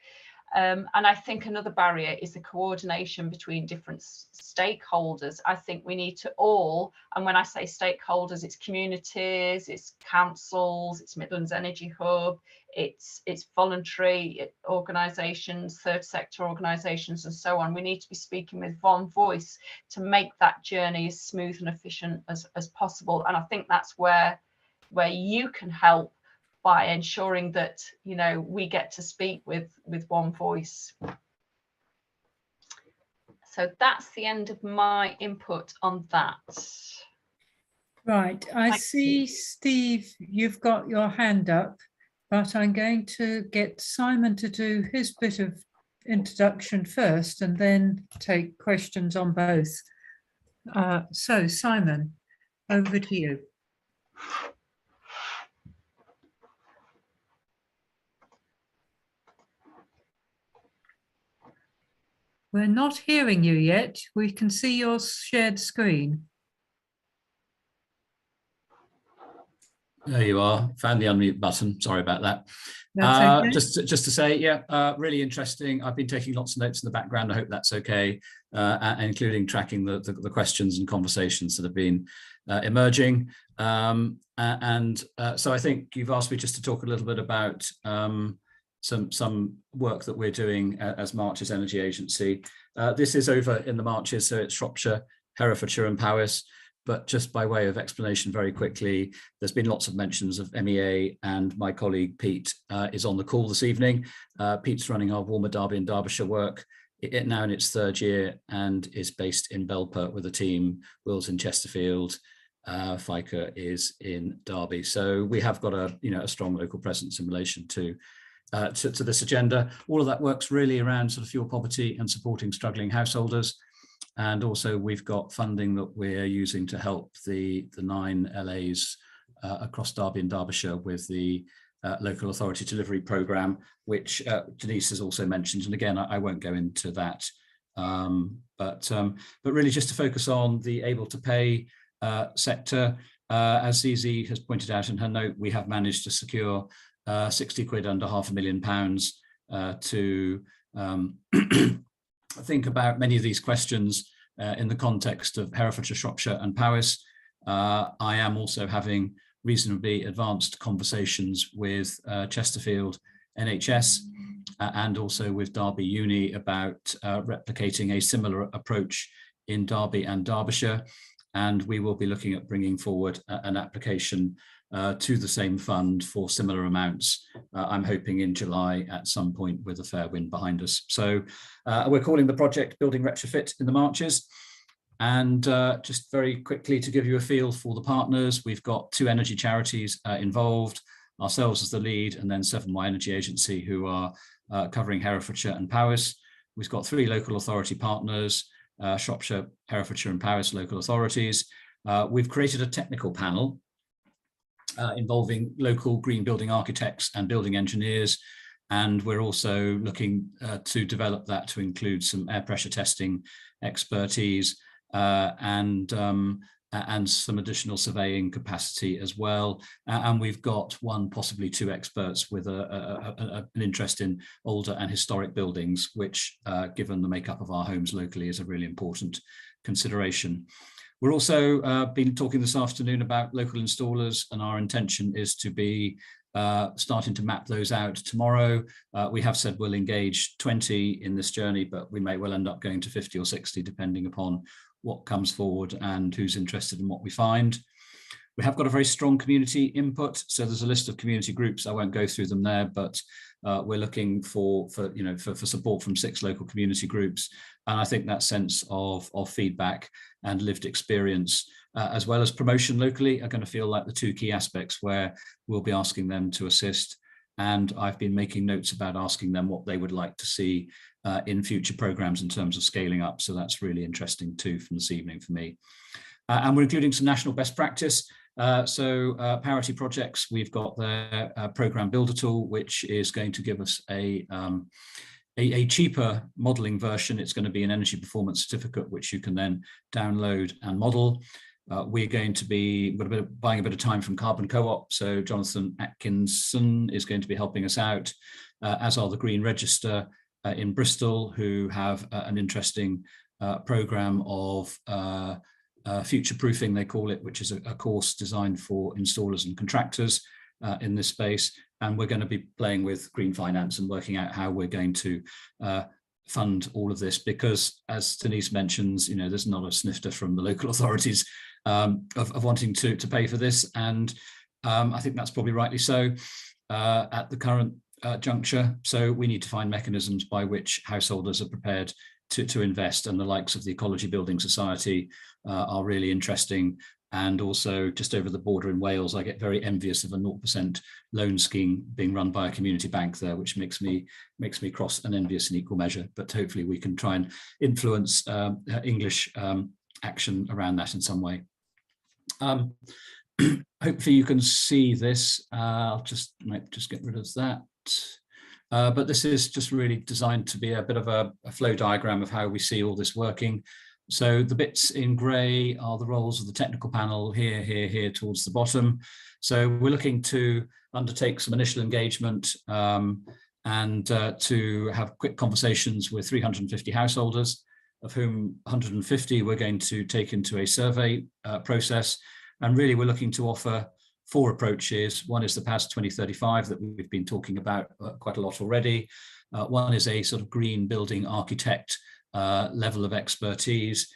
And I think another barrier is the coordination between different stakeholders. I think we need to all, and when I say stakeholders, it's communities, it's councils, it's Midlands Energy Hub, it's voluntary organisations, third sector organisations and so on. We need to be speaking with one voice to make that journey as smooth and efficient as possible. And I think that's where you can help, by ensuring that, we get to speak with one voice. So that's the end of my input on that. Right, I see, Steve, you've got your hand up, but I'm going to get Simon to do his bit of introduction first and then take questions on both. So Simon, over to you. We're not hearing you yet. We can see your shared screen. There you are. Found the unmute button. Sorry about that. That's okay. Just to say, yeah, really interesting. I've been taking lots of notes in the background. I hope that's okay, including tracking the questions and conversations that have been emerging. So I think you've asked me just to talk a little bit about some work that we're doing as Marches Energy Agency. This is over in the Marches, so it's Shropshire, Herefordshire and Powys. But just by way of explanation very quickly, there's been lots of mentions of MEA, and my colleague Pete is on the call this evening. Pete's running our Warmer Derby and Derbyshire work, it now in its third year, and is based in Belper with a team. Will's in Chesterfield, FICA is in Derby. So we have got a strong local presence in relation to this agenda. All of that works really around sort of fuel poverty and supporting struggling householders. And also we've got funding that we're using to help the 9 LAs across Derby and Derbyshire with the local authority delivery programme, which Denise has also mentioned. And again, I won't go into that, but really just to focus on the able to pay sector. As Zizi has pointed out in her note, we have managed to secure 60 quid under £500,000 to think about many of these questions in the context of Herefordshire, Shropshire and Powys. I am also having reasonably advanced conversations with Chesterfield NHS and also with Derby Uni about replicating a similar approach in Derby and Derbyshire. And we will be looking at bringing forward an application to the same fund for similar amounts. I'm hoping in July at some point with a fair wind behind us. So we're calling the project Building Retrofit in the Marches. And just very quickly to give you a feel for the partners, we've got 2 energy charities involved, ourselves as the lead, and then 7Y Energy Agency, who are covering Herefordshire and Powys. We've got 3 local authority partners, Shropshire, Herefordshire and Powys local authorities. We've created a technical panel involving local green building architects and building engineers. And we're also looking to develop that to include some air pressure testing expertise and some additional surveying capacity as well. And we've got 1, possibly 2 experts with an interest in older and historic buildings, which, given the makeup of our homes locally, is a really important consideration. We're also been talking this afternoon about local installers, and our intention is to be starting to map those out tomorrow. We have said we'll engage 20 in this journey, but we may well end up going to 50 or 60, depending upon what comes forward and who's interested in what we find. We have got a very strong community input, so there's a list of community groups. I won't go through them there, but we're looking for support from 6 local community groups. And I think that sense of feedback and lived experience, as well as promotion locally, are going to feel like the 2 key aspects where we'll be asking them to assist. And I've been making notes about asking them what they would like to see in future programmes in terms of scaling up. So that's really interesting too from this evening for me. And we're including some national best practice. Parity projects, we've got their programme builder tool, which is going to give us a cheaper modelling version. It's going to be an energy performance certificate, which you can then download and model. We're going to be buying a bit of time from Carbon Co-op. So Jonathan Atkinson is going to be helping us out, as are the Green Register in Bristol, who have an interesting programme of future proofing, they call it, which is a course designed for installers and contractors in this space. And we're going to be playing with green finance and working out how we're going to fund all of this, because as Denise mentions, there's not a snifter from the local authorities of wanting to pay for this. And I think that's probably rightly so at the current juncture. So we need to find mechanisms by which householders are prepared to invest, and the likes of the Ecology Building Society are really interesting. And also just over the border in Wales, I get very envious of a 0% loan scheme being run by a community bank there, which makes me cross and envious in equal measure. But hopefully we can try and influence English action around that in some way. Hopefully you can see this. I'll might just get rid of that. But this is just really designed to be a bit of a flow diagram of how we see all this working. So the bits in grey are the roles of the technical panel here towards the bottom. So we're looking to undertake some initial engagement and to have quick conversations with 350 householders, of whom 150 we're going to take into a survey process. And really we're looking to offer 4 approaches. One is the PAS 2035 that we've been talking about quite a lot already. One is a sort of green building architect level of expertise.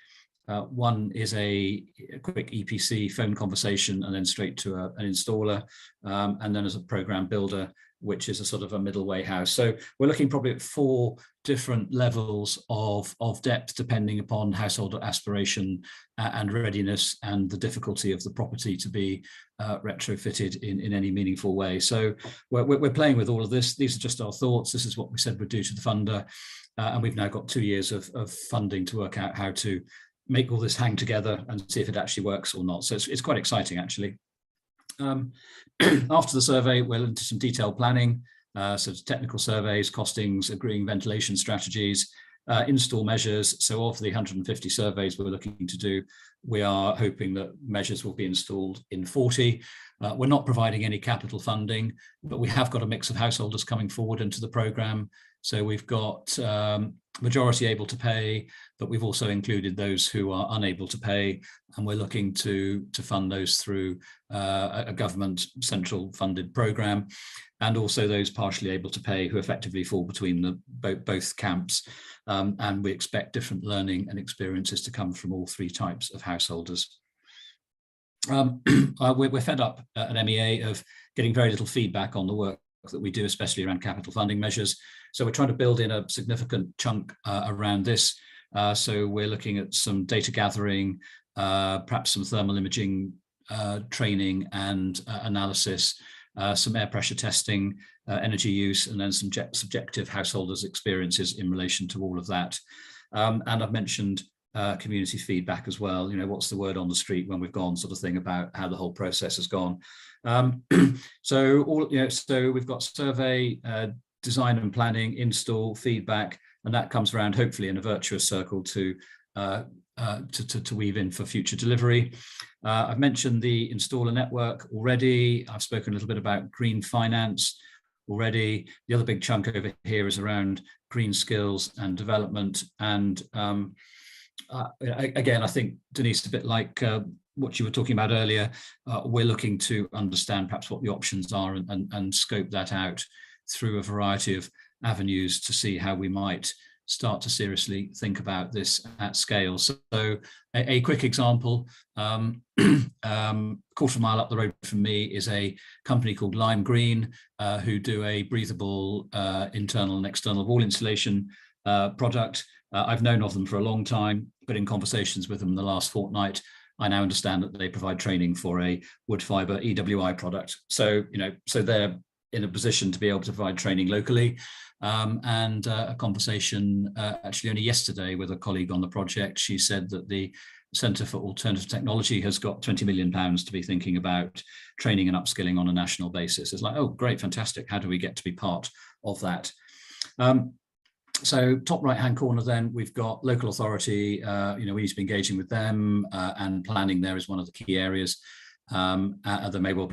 One is a quick EPC phone conversation and then straight to an installer. And then as a program builder, which is a sort of a middle way house. So we're looking probably at 4 different levels of depth, depending upon household aspiration and readiness and the difficulty of the property to be retrofitted in any meaningful way. So we're playing with all of this. These are just our thoughts. This is what we said we'd do to the funder. And we've now got 2 years of funding to work out how to make all this hang together and see if it actually works or not. So it's quite exciting, actually. After the survey, we're into some detailed planning, so technical surveys, costings, agreeing ventilation strategies, install measures. So of the 150 surveys we're looking to do, we are hoping that measures will be installed in 40. We're not providing any capital funding, but we have got a mix of householders coming forward into the programme. So we've got majority able to pay, but we've also included those who are unable to pay, and we're looking to fund those through a government central funded program, and also those partially able to pay who effectively fall between the both camps, and we expect different learning and experiences to come from all three types of householders. We're fed up at MEA of getting very little feedback on the work that we do, especially around capital funding measures. So we're trying to build in a significant chunk around this. So we're looking at some data gathering, perhaps some thermal imaging training and analysis, some air pressure testing, energy use, and then some subjective householders' experiences in relation to all of that. And I've mentioned community feedback as well. You know, what's the word on the street when we've gone, sort of thing, about how the whole process has gone. So we've got survey, design and planning, install, feedback, and that comes around hopefully in a virtuous circle to weave in for future delivery. I've mentioned the installer network already. I've spoken a little bit about green finance already. The other big chunk over here is around green skills and development. And again, I think, Denise, a bit like what you were talking about earlier, we're looking to understand perhaps what the options are and scope that out through a variety of avenues to see how we might start to seriously think about this at scale. So a quick example, quarter of a mile up the road from me is a company called Lime Green, who do a breathable internal and external wall insulation product. I've known of them for a long time, but in conversations with them in the last fortnight, I now understand that they provide training for a wood fiber EWI product. So, so they're in a position to be able to provide training locally. And a conversation actually only yesterday with a colleague on the project, she said that the Centre for Alternative Technology has got £20 million to be thinking about training and upskilling on a national basis. It's like, oh, great, fantastic. How do we get to be part of that? So top right-hand corner, then we've got local authority. We need to be engaging with them, and planning there is one of the key areas. There may well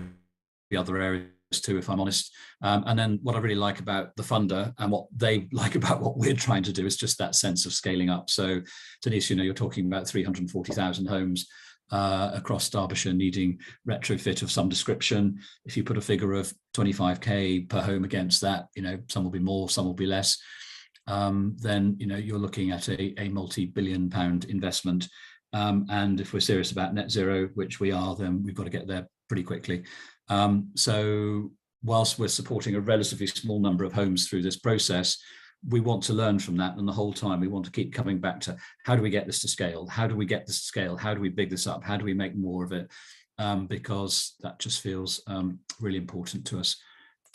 be other areas too, if I'm honest. And then what I really like about the funder and what they like about what we're trying to do is just that sense of scaling up. So Denise, you're talking about 340,000 homes across Derbyshire needing retrofit of some description. If you put a figure of 25k per home against that, some will be more, some will be less. Then you're looking at a multi-billion pound investment, and if we're serious about net zero, which we are, then we've got to get there pretty quickly. So whilst we're supporting a relatively small number of homes through this process, we want to learn from that, and the whole time we want to keep coming back to how do we get this to scale? How do we get this to scale? How do we big this up? How do we make more of it? Because that just feels really important to us.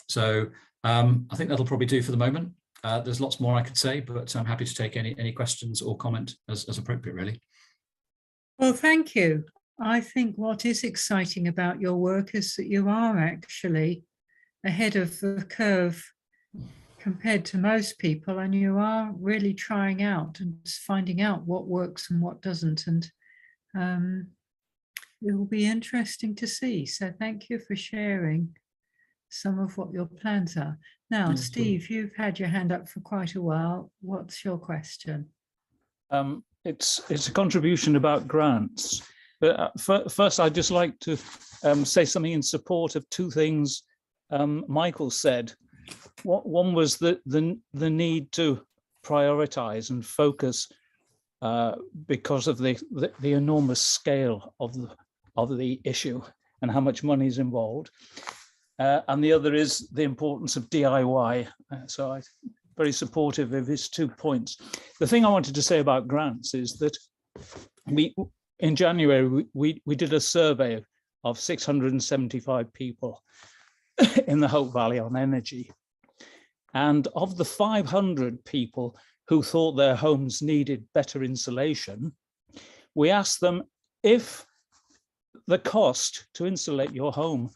So I think that'll probably do for the moment. There's lots more I could say, but I'm happy to take any questions or comment as appropriate, really. Well, thank you. I think what is exciting about your work is that you are actually ahead of the curve compared to most people, and you are really trying out and finding out what works and what doesn't, and it will be interesting to see. So thank you for sharing some of what your plans are. Now, Steve, you've had your hand up for quite a while. What's your question? It's a contribution about grants. But first, I'd just like to say something in support of two things Michael said. One was the need to prioritize and focus because of the enormous scale of the issue and how much money is involved. And the other is the importance of DIY. So I'm very supportive of his 2 points. The thing I wanted to say about grants is that in January, we did a survey of 675 people in the Hope Valley on energy. And of the 500 people who thought their homes needed better insulation, we asked them if the cost to insulate your home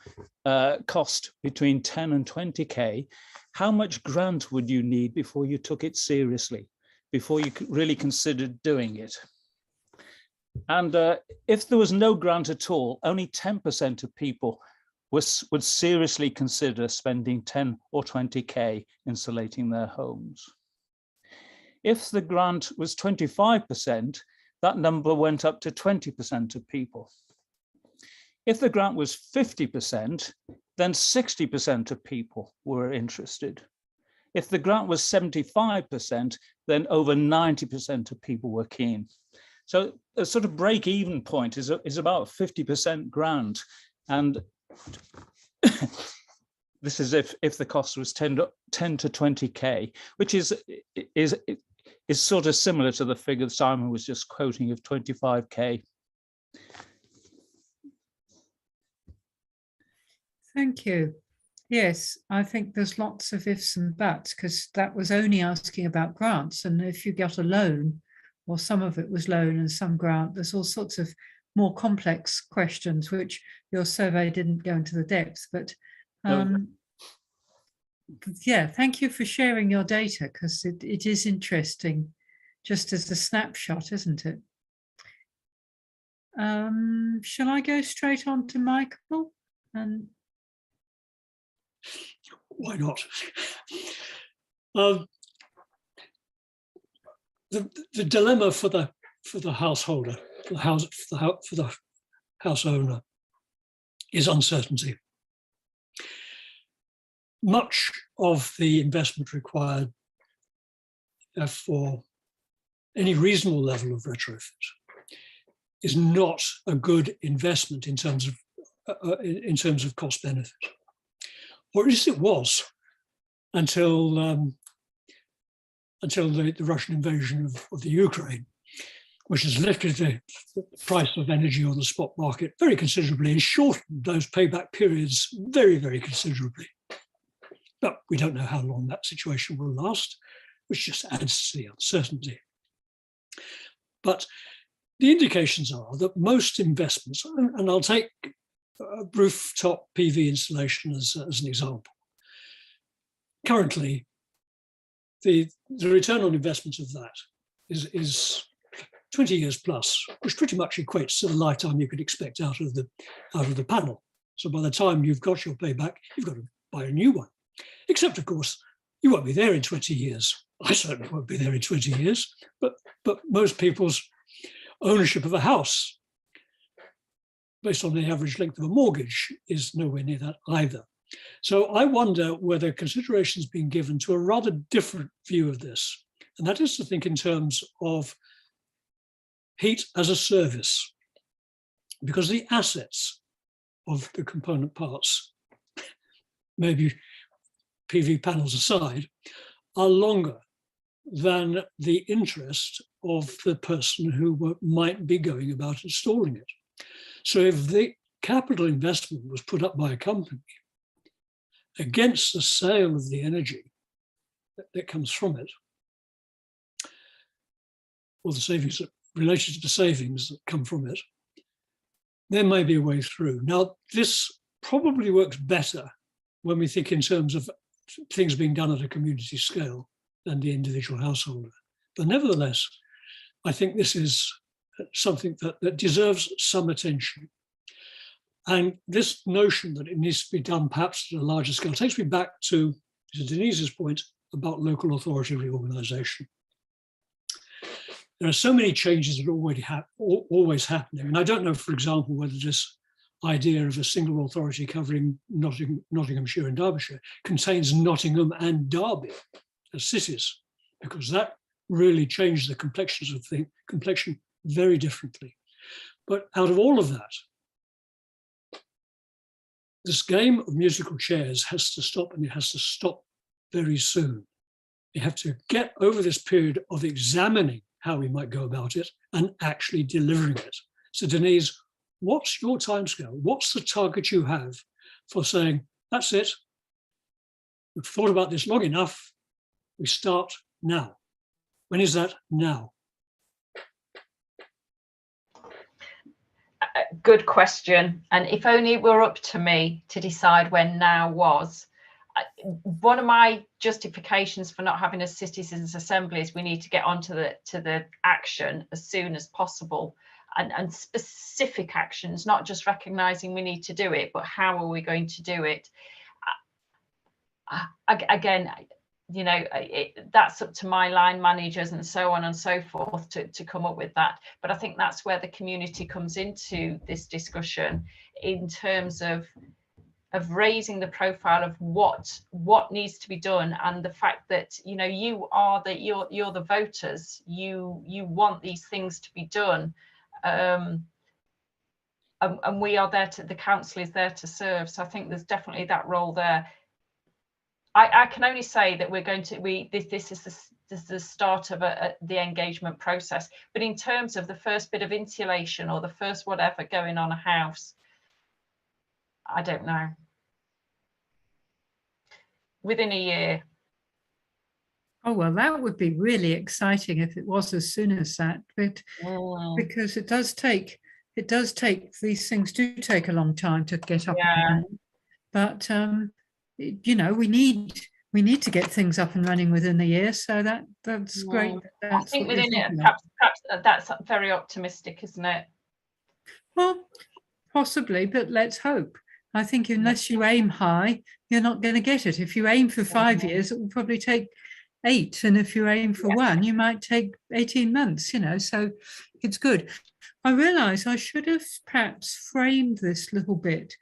cost between 10 and 20k, how much grant would you need before you took it seriously, before you really considered doing it? And if there was no grant at all, only 10% of people would seriously consider spending 10 or 20k insulating their homes. If the grant was 25%, that number went up to 20% of people. If the grant was 50%, then 60% of people were interested. If the grant was 75%, then over 90% of people were keen. So a sort of break-even point is about 50% grant. And this is if the cost was 10 to 20K, which is sort of similar to the figure Simon was just quoting of 25K. Thank you. Yes, I think there's lots of ifs and buts, because that was only asking about grants. And if you got a loan, or some of it was loan and some grant, there's all sorts of more complex questions, which your survey didn't go into the depth. But yeah, thank you for sharing your data, because it is interesting, just as a snapshot, isn't it? Shall I go straight on to Michael? And why not? The dilemma for the householder, for the house owner, is uncertainty. Much of the investment required for any reasonable level of retrofit is not a good investment in terms of cost benefit, or at least it was until the Russian invasion of the Ukraine, which has lifted the price of energy on the spot market very considerably and shortened those payback periods very, very considerably. But we don't know how long that situation will last, which just adds to the uncertainty. But the indications are that most investments, and I'll take a rooftop PV installation as an example. Currently, the return on investment of that is 20 years plus, which pretty much equates to the lifetime you could expect out of the panel. So by the time you've got your payback, you've got to buy a new one. Except, of course, you won't be there in 20 years. I certainly won't be there in 20 years, but most people's ownership of a house, based on the average length of a mortgage, is nowhere near that either. So I wonder whether consideration is being given to a rather different view of this, and that is to think in terms of heat as a service, because the assets of the component parts, maybe PV panels aside, are longer than the interest of the person who might be going about installing it. So if the capital investment was put up by a company against the sale of the energy that comes from it, or the savings related to the savings that come from it, there may be a way through. Now, this probably works better when we think in terms of things being done at a community scale than the individual householder. But nevertheless, I think this is something that deserves some attention. And this notion that it needs to be done perhaps at a larger scale takes me back to Denise's point about local authority reorganisation. There are so many changes that are always happening. And I don't know, for example, whether this idea of a single authority covering Nottinghamshire and Derbyshire contains Nottingham and Derby as cities, because that really changed the complexion very differently. But out of all of that, this game of musical chairs has to stop, and it has to stop very soon. We have to get over this period of examining how we might go about it and actually delivering it. So Denise, what's your timescale? What's the target you have for saying, that's it, we've thought about this long enough, we start now? When is that now? Good question. And if only it were up to me to decide when now was. One of my justifications for not having a citizens' assembly is we need to get onto the action as soon as possible, and specific actions, not just recognizing we need to do it, but how are we going to do it? Again, you know, that's up to my line managers and so on and so forth to come up with that. But I think that's where the community comes into this discussion, in terms of raising the profile of what needs to be done, and the fact that, you know, you're the voters, you want these things to be done, and we are there to, the council is there to serve. So I think there's definitely that role there. I can only say that we're going to, this is the start of the engagement process. But in terms of the first bit of insulation or the first whatever going on a house, I don't know. Within a year. Oh, well, that would be really exciting if it was as soon as that, but because it does take, these things do take a long time to get up and running. But you know, we need to get things up and running within the year, so that's great. That's, I think within it, perhaps that's very optimistic, isn't it? Well, possibly, but let's hope. I think unless you aim high, you're not going to get it. If you aim for 5 years, it will probably take 8, and if you aim for 1, you might take 18 months. You know, so it's good. I realise I should have perhaps framed this little bit.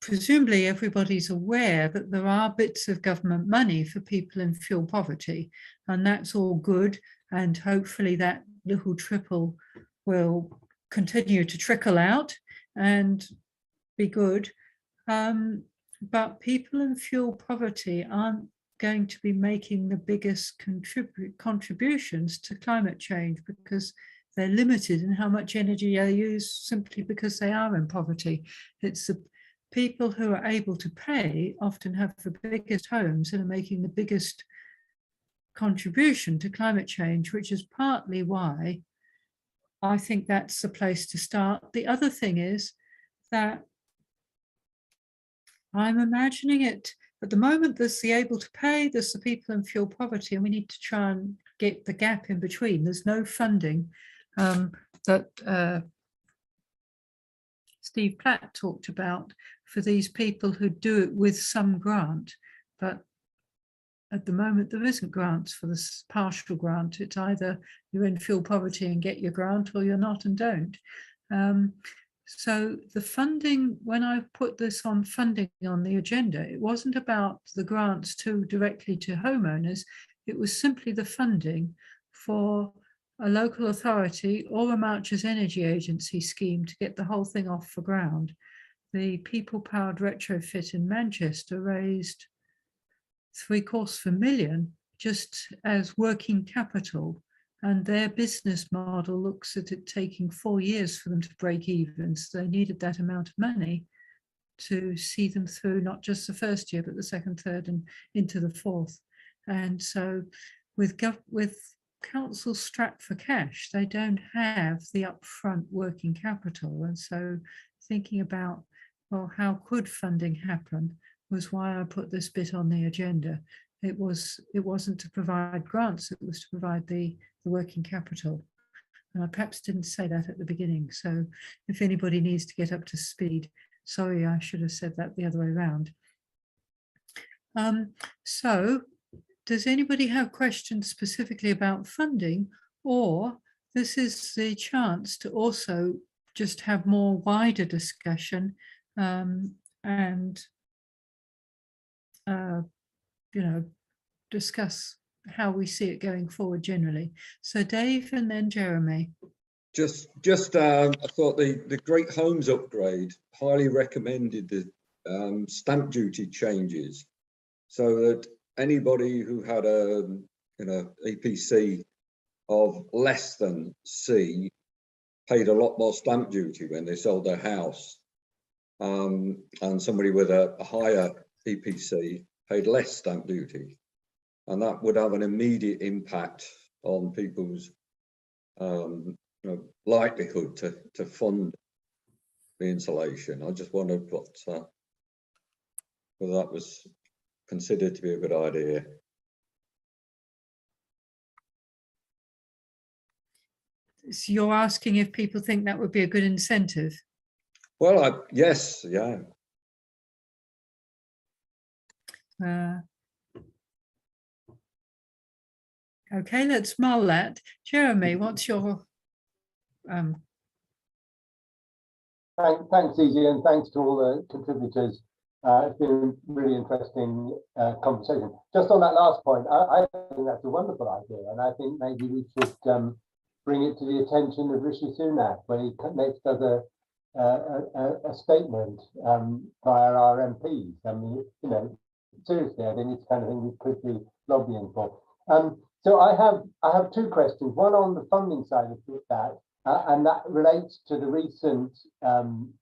Presumably everybody's aware that there are bits of government money for people in fuel poverty, and that's all good, and hopefully that little triple will continue to trickle out and be good. But people in fuel poverty aren't going to be making the biggest contributions to climate change, because they're limited in how much energy they use simply because they are in poverty. It's the people who are able to pay often have the biggest homes and are making the biggest contribution to climate change, which is partly why I think that's the place to start. The other thing is that I'm imagining it at the moment, there's the able to pay, there's the people in fuel poverty, and we need to try and get the gap in between. There's no funding that Steve Platt talked about for these people who do it with some grant, but at the moment there isn't grants for this partial grant. It's either you're in fuel poverty and get your grant, or you're not and don't. So the funding, when I put this on funding on the agenda, it wasn't about the grants directly to homeowners. It was simply the funding for a local authority or a Marches Energy Agency scheme to get the whole thing off the ground. The People Powered Retrofit in Manchester raised $750,000 just as working capital, and their business model looks at it taking 4 years for them to break even. So they needed that amount of money to see them through not just the first year, but the second, third, and into the fourth. And so with council strapped for cash, they don't have the upfront working capital. And so thinking about, well, how could funding happen was why I put this bit on the agenda. It wasn't to provide grants, it was to provide the working capital. And I perhaps didn't say that at the beginning. So if anybody needs to get up to speed, sorry, I should have said that the other way around. So does anybody have questions specifically about funding, or this is the chance to also just have more wider discussion and you know, discuss how we see it going forward generally. So Dave and then Jeremy. Just I thought the Great Homes upgrade highly recommended the stamp duty changes, so that anybody who had a EPC of less than C paid a lot more stamp duty when they sold their house, and somebody with a higher EPC paid less stamp duty, and that would have an immediate impact on people's likelihood to fund the insulation. I just wondered whether that was considered to be a good idea. So you're asking if people think that would be a good incentive? Well, yes, yeah. Okay, let's mull that. Jeremy, what's your Thanks, Easy, and thanks to all the contributors. It's been a really interesting conversation. Just on that last point, I think that's a wonderful idea, and I think maybe we should bring it to the attention of Rishi Sunak when he next does a statement via our MPs. I mean, you know, seriously, I think it's the kind of thing we could be lobbying for. So I have two questions. One on the funding side of that, and that relates to the recent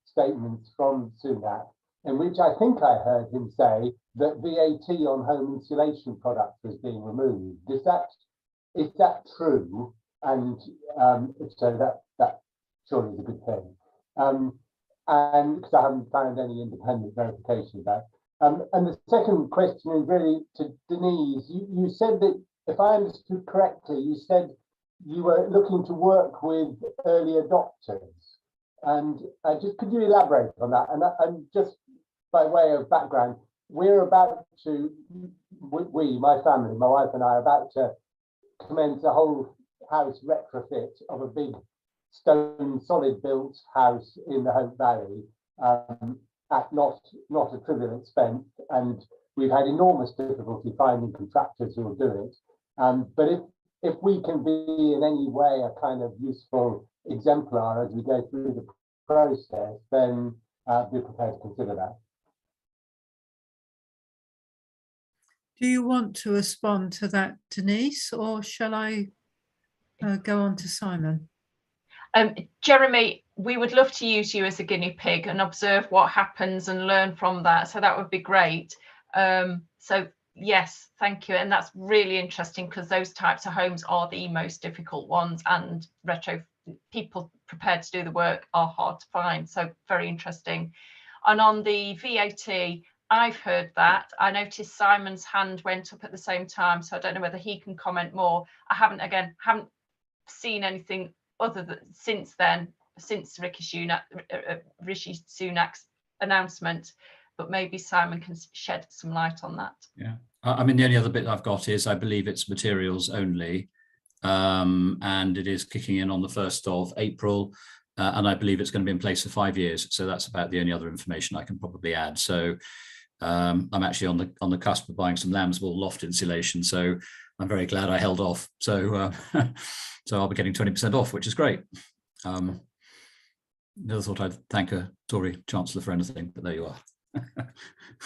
statements from Sunak, in which I think I heard him say that VAT on home insulation products is being removed. Is that true? And if so, that surely is a good thing. And because I haven't found any independent verification of that. And the second question is really to Denise. You said that, if I understood correctly, you said you were looking to work with early adopters. And just could you elaborate on that? And just by way of background, we're about to, my family, my wife and I, are about to commence a whole house retrofit of a big stone solid built house in the Hope Valley at not a trivial expense, and we've had enormous difficulty finding contractors who will do it. But if we can be in any way a kind of useful exemplar as we go through the process, then be prepared to consider that. Do you want to respond to that, Denise, or shall I go on to Simon? Jeremy, we would love to use you as a guinea pig and observe what happens and learn from that. So that would be great. So yes, thank you. And that's really interesting because those types of homes are the most difficult ones, and people prepared to do the work are hard to find. So very interesting. And on the VAT, I've heard that. I noticed Simon's hand went up at the same time, so I don't know whether he can comment more. I haven't seen anything other than since Rishi Sunak's announcement, but maybe Simon can shed some light on that. Yeah, I mean, the only other bit I've got is I believe it's materials only, and it is kicking in on the 1st of April. And I believe it's going to be in place for 5 years. So that's about the only other information I can probably add. So I'm actually on the cusp of buying some Lambswool loft insulation. So I'm very glad I held off. So so I'll be getting 20% off, which is great. Never thought I'd thank a Tory Chancellor for anything, but there you are.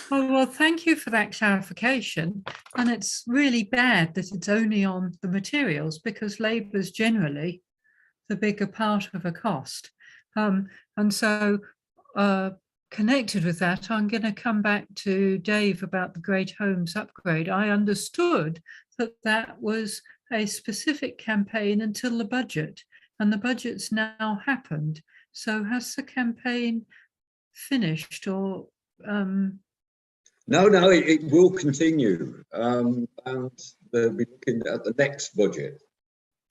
Well, thank you for that clarification. And it's really bad that it's only on the materials, because labour's generally the bigger part of a cost. And so connected with that, I'm going to come back to Dave about the Great Homes upgrade. I understood that that was a specific campaign until the budget, and the budget's now happened. So has the campaign finished, or No, it will continue, and they'll be looking at the next budget.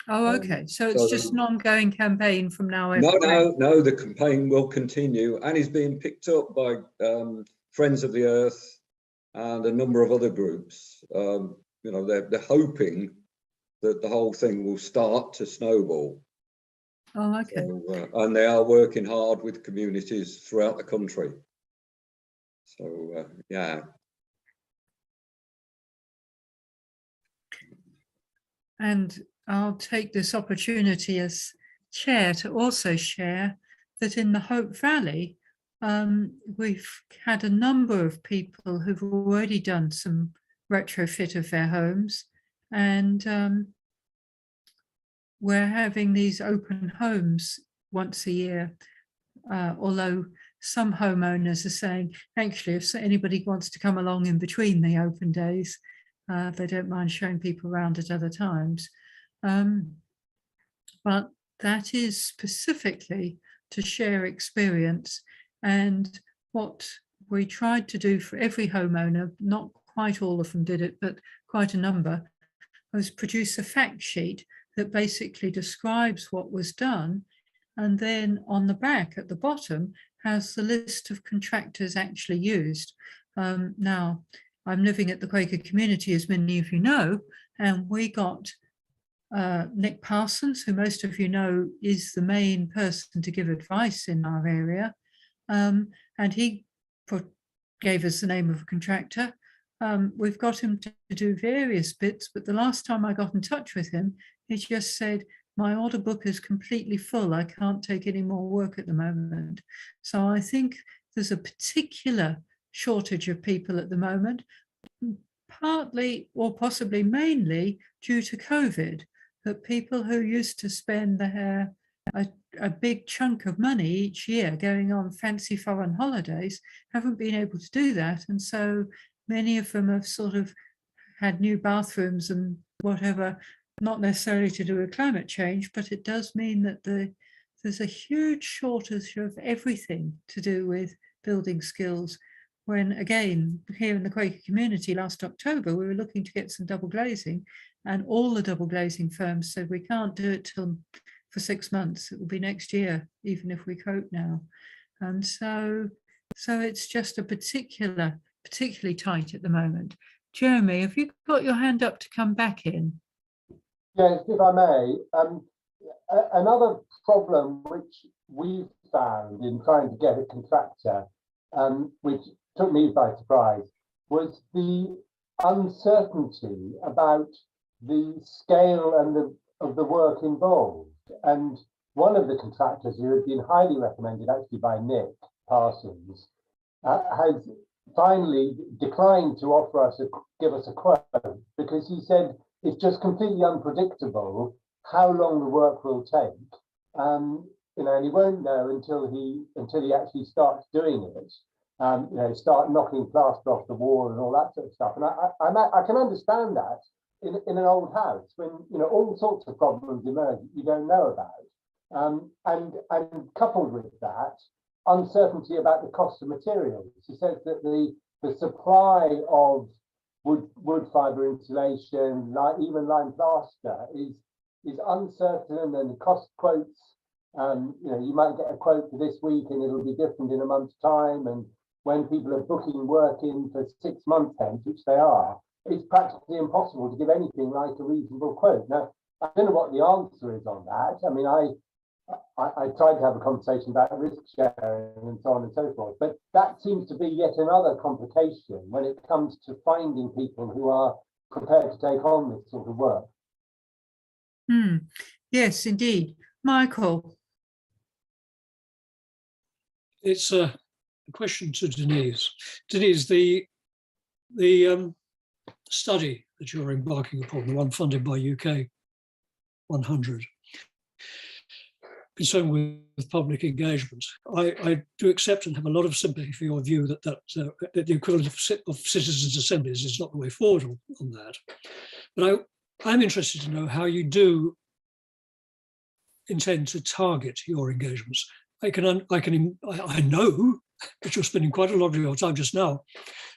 Oh, okay. So it's just an ongoing campaign from now on. No, the campaign will continue and is being picked up by Friends of the Earth and a number of other groups. You know, they're hoping that the whole thing will start to snowball. Oh, okay. So, and they are working hard with communities throughout the country. So, yeah. And I'll take this opportunity as chair to also share that in the Hope Valley, we've had a number of people who've already done some retrofit of their homes, and we're having these open homes once a year, although some homeowners are saying, actually, if anybody wants to come along in between the open days, they don't mind showing people around at other times. But that is specifically to share experience. And what we tried to do for every homeowner, not quite all of them did it, but quite a number, was produce a fact sheet that basically describes what was done. And then on the back at the bottom has the list of contractors actually used. Now, I'm living at the Quaker community, as many of you know, and we got Nick Parsons, who most of you know is the main person to give advice in our area. And he gave us the name of a contractor. We've got him to do various bits, but the last time I got in touch with him, he just said, my order book is completely full. I can't take any more work at the moment. So I think there's a particular shortage of people at the moment, partly or possibly mainly due to COVID, that people who used to spend a big chunk of money each year going on fancy foreign holidays haven't been able to do that. And so many of them have sort of had new bathrooms and whatever, not necessarily to do with climate change, but it does mean that there's a huge shortage of everything to do with building skills. When again, here in the Quaker community last October, we were looking to get some double glazing, and all the double glazing firms said we can't do it for 6 months. It will be next year, even if we quote now. And so it's just a particularly tight at the moment. Jeremy, have you got your hand up to come back in? Yes, if I may. Another problem which we found in trying to get a contractor, which took me by surprise, was the uncertainty about the scale and of the work involved. And one of the contractors, who had been highly recommended actually by Nick Parsons, has finally declined to offer us give us a quote, because he said it's just completely unpredictable how long the work will take. You know, and he won't know until he actually starts doing it. You know, start knocking plaster off the wall and all that sort of stuff. And I can understand that in an old house, when, you know, all sorts of problems emerge that you don't know about. And coupled with that, uncertainty about the cost of materials. He says that the supply of wood fibre insulation, even lime plaster, is uncertain, and the cost quotes. You know, you might get a quote for this week and it'll be different in a month's time. And when people are booking work in for 6 months hence, which they are, it's practically impossible to give anything like a reasonable quote. Now, I don't know what the answer is on that. I mean, I tried to have a conversation about risk sharing and so on and so forth, but that seems to be yet another complication when it comes to finding people who are prepared to take on this sort of work. Yes, indeed. Michael. It's a question to Denise. Denise, the study that you're embarking upon, the one funded by UK 100, concerned with public engagement, I do accept and have a lot of sympathy for your view that the equivalent of citizens' assemblies is not the way forward on that. But I'm interested to know how you do intend to target your engagements. I know that you're spending quite a lot of your time just now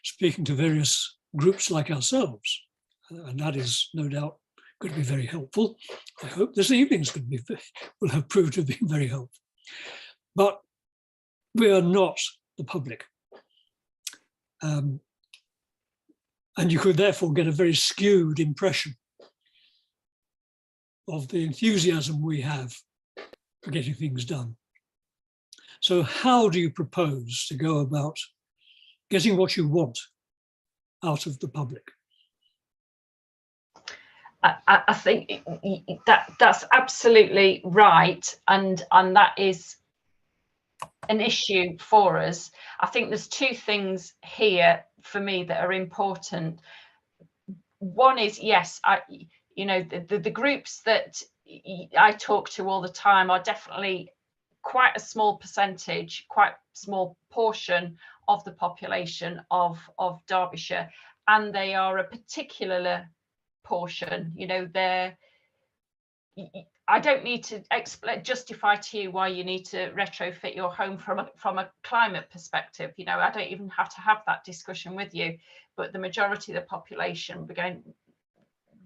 speaking to various groups like ourselves, and that is no doubt going to be very helpful. I hope this evening's will have proved to have been very helpful. But we are not the public. And you could therefore get a very skewed impression of the enthusiasm we have for getting things done. So how do you propose to go about getting what you want out of the public? I think that's absolutely right, and that is an issue for us. I think there's two things here for me that are important. One is, yes, you know, the groups that I talk to all the time are definitely quite a small percentage, quite small portion of the population of Derbyshire, and they are a particular portion. You know, I don't need to justify to you why you need to retrofit your home from a climate perspective. You know, I don't even have to have that discussion with you, but the majority of the population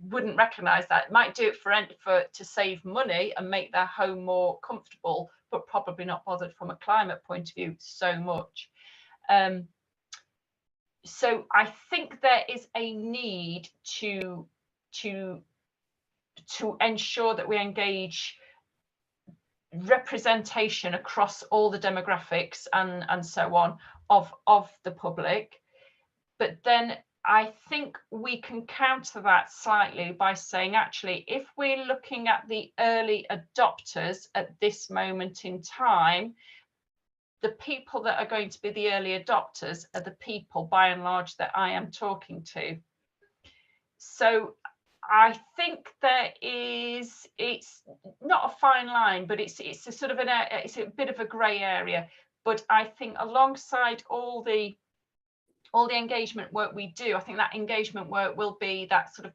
wouldn't recognise that. It might do it to save money and make their home more comfortable, but probably not bothered from a climate point of view so much. so I think there is a need to ensure that we engage representation across all the demographics and so on of the public. But then I think we can counter that slightly by saying, actually, if we're looking at the early adopters at this moment in time, the people that are going to be the early adopters are the people, by and large, that I am talking to. So I think it's not a fine line, but it's a sort of it's a bit of a grey area. But I think alongside all the engagement work we do, I think that engagement work will be that sort of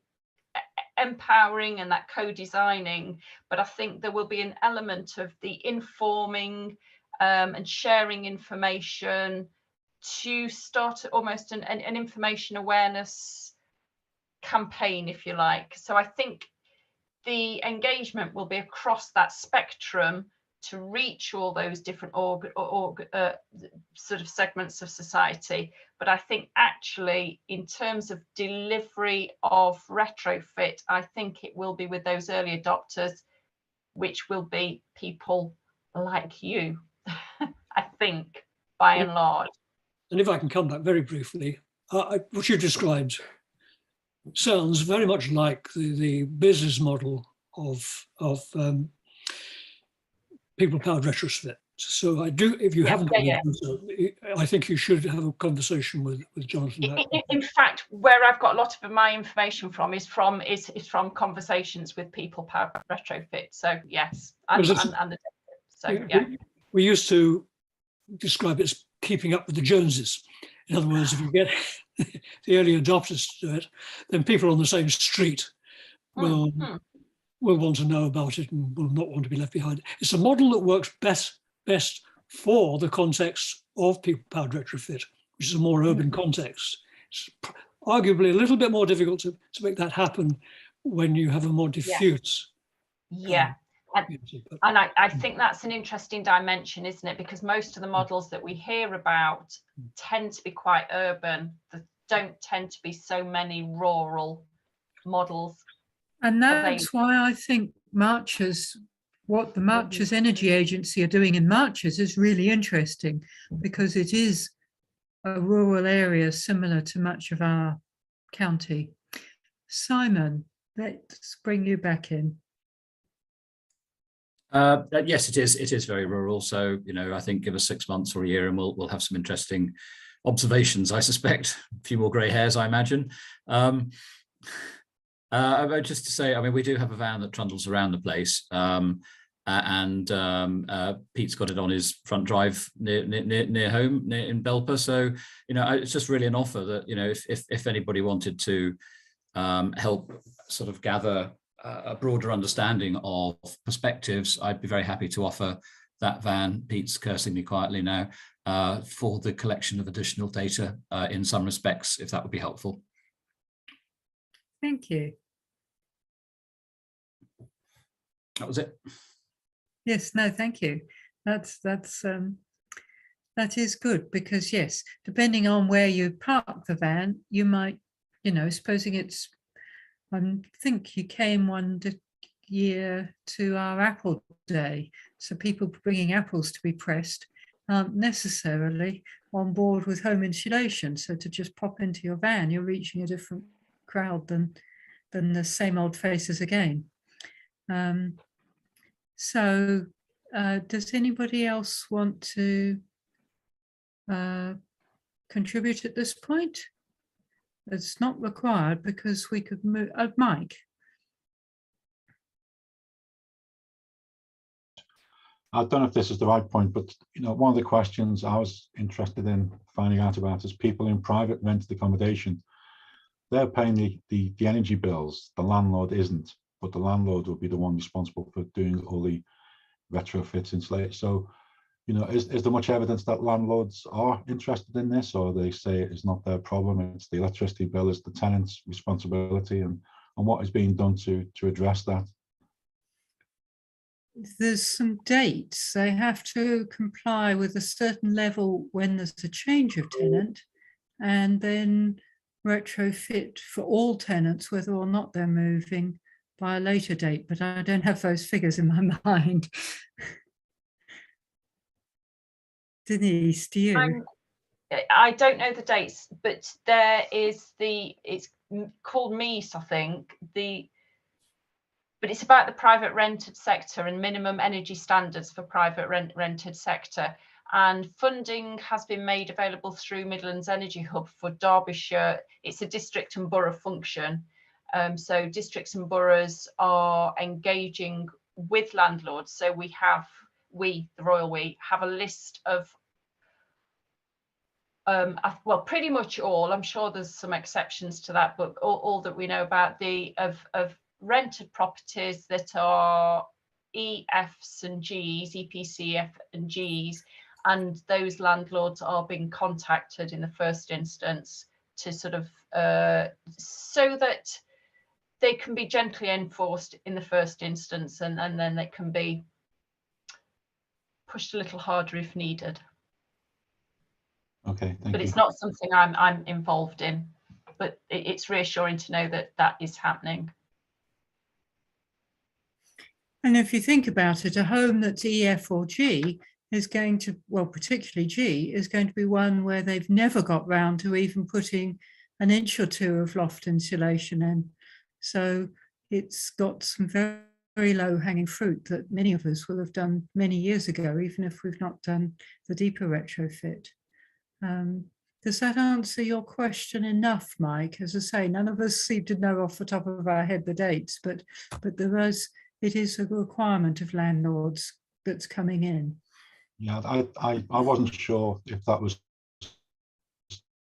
empowering and that co-designing. But I think there will be an element of the informing and sharing information to start almost an information awareness campaign, if you like. So I think the engagement will be across that spectrum to reach all those different sort of segments of society. But I think actually, in terms of delivery of retrofit, I think it will be with those early adopters, which will be people like you, I think, by and large. And if I can come back very briefly, what you described sounds very much like the business model of people-powered retrofit. So I do, if you haven't already done so, I think you should have a conversation with Jonathan. In fact, where I've got a lot of my information from is from conversations with people-powered retrofit. So yes, and so yeah. We used to describe it as keeping up with the Joneses. In other words, if you get the early adopters to do it, then people on the same street will want to know about it and will not want to be left behind. It's a model that works best for the context of people-powered retrofit, which is a more urban context. It's arguably a little bit more difficult to make that happen when you have a more diffuse. And I think that's an interesting dimension, isn't it? Because most of the models that we hear about tend to be quite urban. There don't tend to be so many rural models. And that's why I think what the Marchers Energy Agency are doing in Marchers is really interesting, because it is a rural area similar to much of our county. Simon, let's bring you back in. Yes, it is. It is very rural. So, I think give us 6 months or a year and we'll have some interesting observations, I suspect. A few more grey hairs, I imagine. Just to say, we do have a van that trundles around the place. Pete's got it on his front drive near home, in Belper. So, it's just really an offer that, if anybody wanted to help sort of gather a broader understanding of perspectives, I'd be very happy to offer that van. Pete's cursing me quietly now, for the collection of additional data in some respects, if that would be helpful. Thank you. That was it. Yes, no, thank you. That is good, because yes, depending on where you park the van, you might, supposing it's, I think you came one year to our Apple Day, so people bringing apples to be pressed aren't necessarily on board with home insulation. So to just pop into your van, you're reaching a different crowd than the same old faces again. Does anybody else want to contribute at this point? It's not required, because we could move. Mike. I don't know if this is the right point, but one of the questions I was interested in finding out about is people in private rented accommodation. They're paying the energy bills. The landlord isn't, but the landlord will be the one responsible for doing all the retrofits, insulation. So, is there much evidence that landlords are interested in this, or they say it's not their problem, it's the electricity bill, it's the tenant's responsibility, and what is being done to address that? There's some dates. They have to comply with a certain level when there's a change of tenant, and then retrofit for all tenants, whether or not they're moving by a later date, but I don't have those figures in my mind. Denise, do you? I don't know the dates, but there is it's called MEES, I think, but it's about the private rented sector and minimum energy standards for private rented sector. And funding has been made available through Midlands Energy Hub for Derbyshire. It's a district and borough function. So districts and boroughs are engaging with landlords. So the Royal We, have a list of well, pretty much all. I'm sure there's some exceptions to that, but all that we know about of rented properties that are EFs and Gs, EPCF and Gs, and those landlords are being contacted in the first instance to sort of so that they can be gently enforced in the first instance, and then they can be pushed a little harder if needed. Okay, thank you. But it's not something I'm involved in, but it's reassuring to know that that is happening. And if you think about it, a home that's EF or G is going to, well, particularly G, is going to be one where they've never got round to even putting an inch or two of loft insulation in. So it's got some very, very low hanging fruit that many of us will have done many years ago, even if we've not done the deeper retrofit. Does that answer your question enough, Mike? As I say, none of us seem to know off the top of our head the dates, but it is a requirement of landlords that's coming in. Yeah, I wasn't sure if that was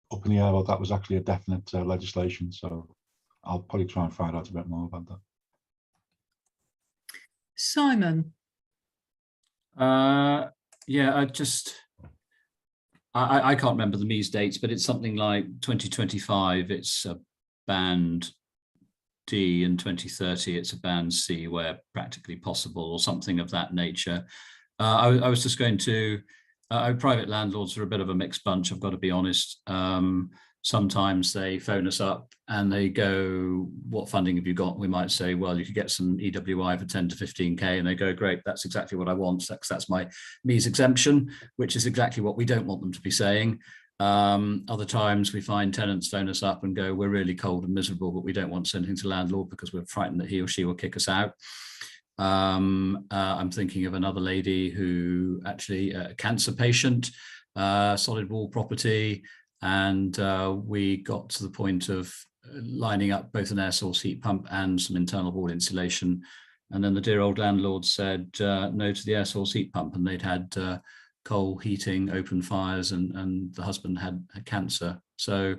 up in the air or that was actually a definite legislation. So I'll probably try and find out a bit more about that. Simon. Yeah, I can't remember the MEES dates, but it's something like 2025, it's a band D, and 2030, it's a band C where practically possible, or something of that nature. I was just going to, private landlords are a bit of a mixed bunch, I've got to be honest. Sometimes they phone us up and they go, what funding have you got? We might say, well, you could get some EWI for 10 to 15K. And they go, great, that's exactly what I want. That's my MEES exemption, which is exactly what we don't want them to be saying. Other times we find tenants phone us up and go, we're really cold and miserable, but we don't want to send anything to landlord because we're frightened that he or she will kick us out. I'm thinking of another lady who actually a cancer patient, solid wall property, and we got to the point of lining up both an air source heat pump and some internal wall insulation. And then the dear old landlord said no to the air source heat pump, and they'd had coal heating, open fires, and the husband had cancer. So,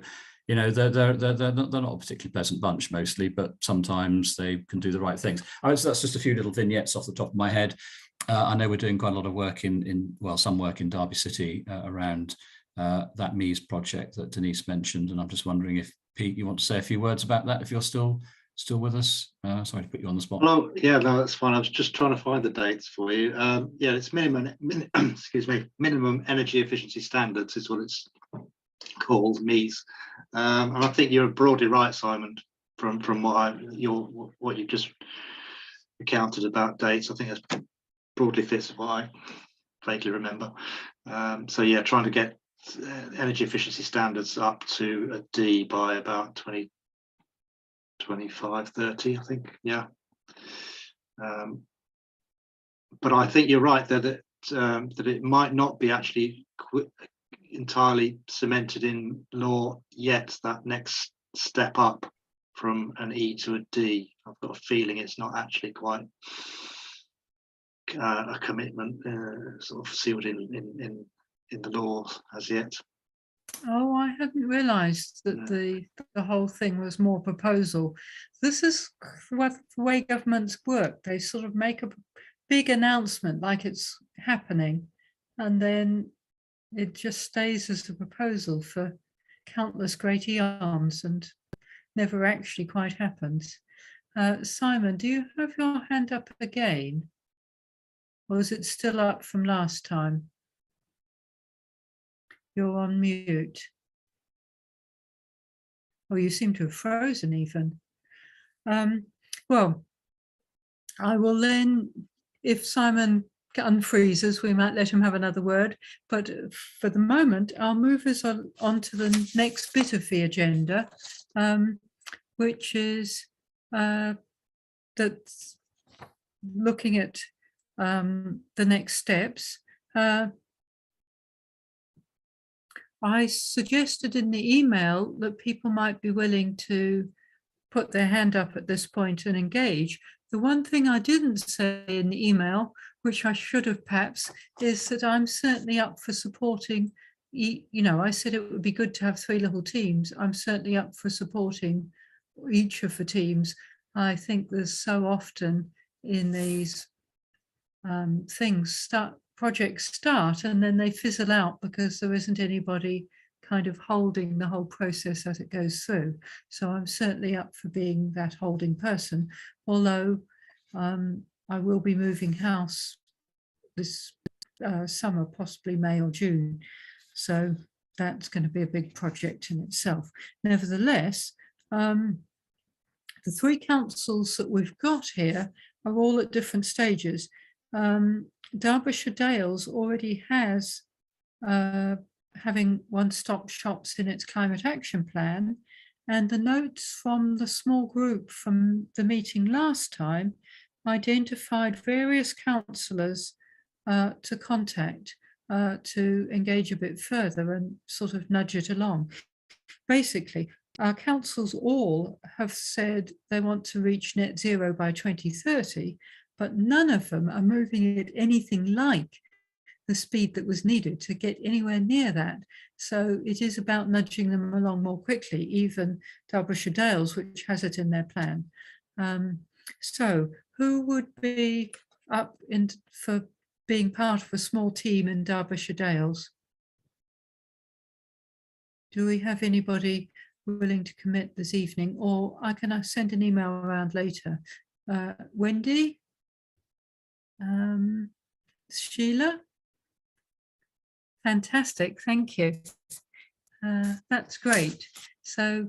you know, they're not a particularly pleasant bunch mostly, but sometimes they can do the right things. So that's just a few little vignettes off the top of my head. I know we're doing quite a lot of work some work in Derby City around that MEES project that Denise mentioned, and I'm just wondering if Pete, you want to say a few words about that if you're still with us. Sorry to put you on the spot. Hello. Yeah, no, that's fine. I was just trying to find the dates for you. Yeah, it's excuse me, minimum energy efficiency standards is what it's called, MEES. And I think you're broadly right, Simon, from what you just recounted about dates. I think that's broadly fits what I vaguely remember. So yeah, trying to get energy efficiency standards up to a D by about 2025, 30, I think. Yeah. But I think you're right that it might not be actually entirely cemented in law yet, that next step up from an E to a D. I've got a feeling it's not actually quite a commitment sort of sealed in the law as yet. Oh, I hadn't realised that the whole thing was more proposal. This is the way governments work. They sort of make a big announcement like it's happening, and then it just stays as a proposal for countless great eons and never actually quite happens. Simon, do you have your hand up again? Or is it still up from last time? You're on mute. Oh, you seem to have frozen even. Well, I will then, if Simon unfreezes, we might let him have another word. But for the moment, I'll move us on to the next bit of the agenda, which is that's looking at the next steps. I suggested in the email that people might be willing to put their hand up at this point and engage. The one thing I didn't say in the email, which I should have perhaps, is that I'm certainly up for supporting, you know, I said it would be good to have 3 little teams. I'm certainly up for supporting each of the teams. I think there's so often in these projects start and then they fizzle out because there isn't anybody kind of holding the whole process as it goes through. So I'm certainly up for being that holding person, although I will be moving house this summer, possibly May or June. So that's going to be a big project in itself. Nevertheless, the 3 councils that we've got here are all at different stages. Derbyshire Dales already has having one-stop shops in its climate action plan, and the notes from the small group from the meeting last time identified various councillors to contact to engage a bit further and sort of nudge it along. Basically, our councils all have said they want to reach net zero by 2030, but none of them are moving at anything like the speed that was needed to get anywhere near that. So it is about nudging them along more quickly, even Derbyshire Dales, which has it in their plan. So who would be up for being part of a small team in Derbyshire Dales? Do we have anybody willing to commit this evening, or I can send an email around later? Wendy? Sheila? Fantastic, thank you. That's great. So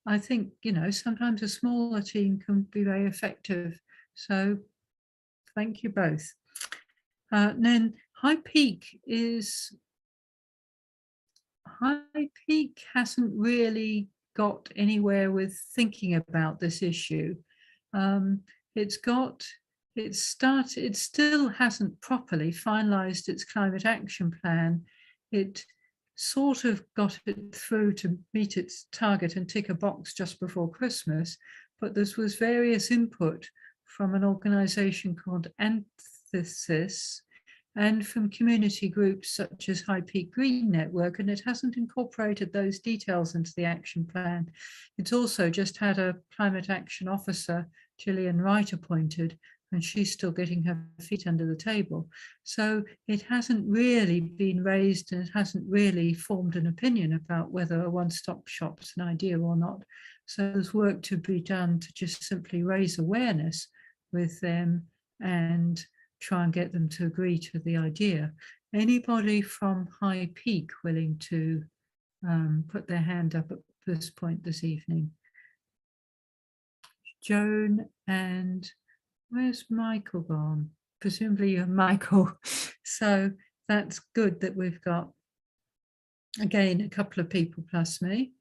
I think, you know, sometimes a smaller team can be very effective. So thank you both. Then High Peak hasn't really got anywhere with thinking about this issue. It still hasn't properly finalised its climate action plan. It sort of got it through to meet its target and tick a box just before Christmas, but there was various input from an organisation called Antithesis and from community groups such as High Peak Green Network, and it hasn't incorporated those details into the action plan. It's also just had a climate action officer, Gillian Wright, appointed, and she's still getting her feet under the table. So it hasn't really been raised, and it hasn't really formed an opinion about whether a one-stop shop's an idea or not. So there's work to be done to just simply raise awareness with them and try and get them to agree to the idea. Anybody from High Peak willing to put their hand up at this point this evening? Joan, and where's Michael gone? Presumably you're Michael. So that's good that we've got, again, a couple of people plus me.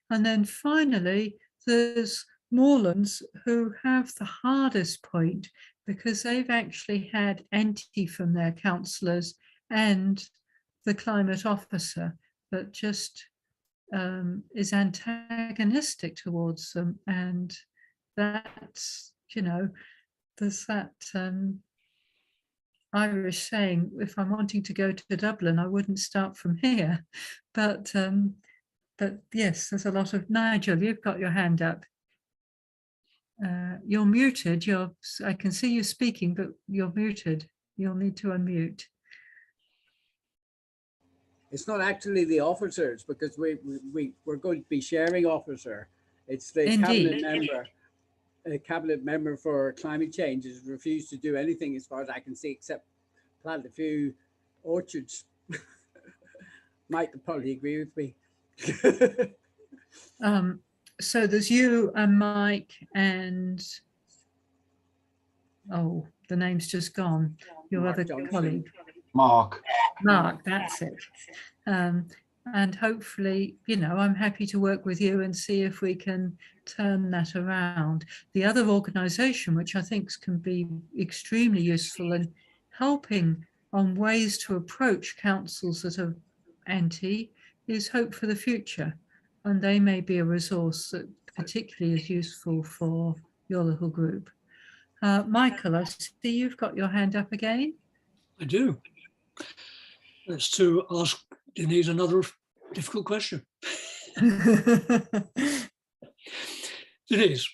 And then finally, there's Moorlands, who have the hardest point because they've actually had anti from their councillors and the climate officer that just is antagonistic towards them. And that's, you know, there's that Irish saying, if I'm wanting to go to Dublin, I wouldn't start from here. But yes, there's a lot of, Nigel, you've got your hand up. You're muted. I can see you speaking, but you're muted. You'll need to unmute. It's not actually the officers, because we're going to be sharing officer. It's the cabinet member for climate change has refused to do anything, as far as I can see, except plant a few orchards. Mike could probably agree with me. So there's you and Mike and, oh, the name's just gone. Your Mark other Johnson. colleague. Mark. Mark, that's it. And hopefully, you know, I'm happy to work with you and see if we can turn that around. The other organisation, which I think can be extremely useful in helping on ways to approach councils that are anti, is Hope for the Future. And they may be a resource that particularly is useful for your little group. Michael, I see you've got your hand up again. I do. It's to ask Denise another difficult question. Denise,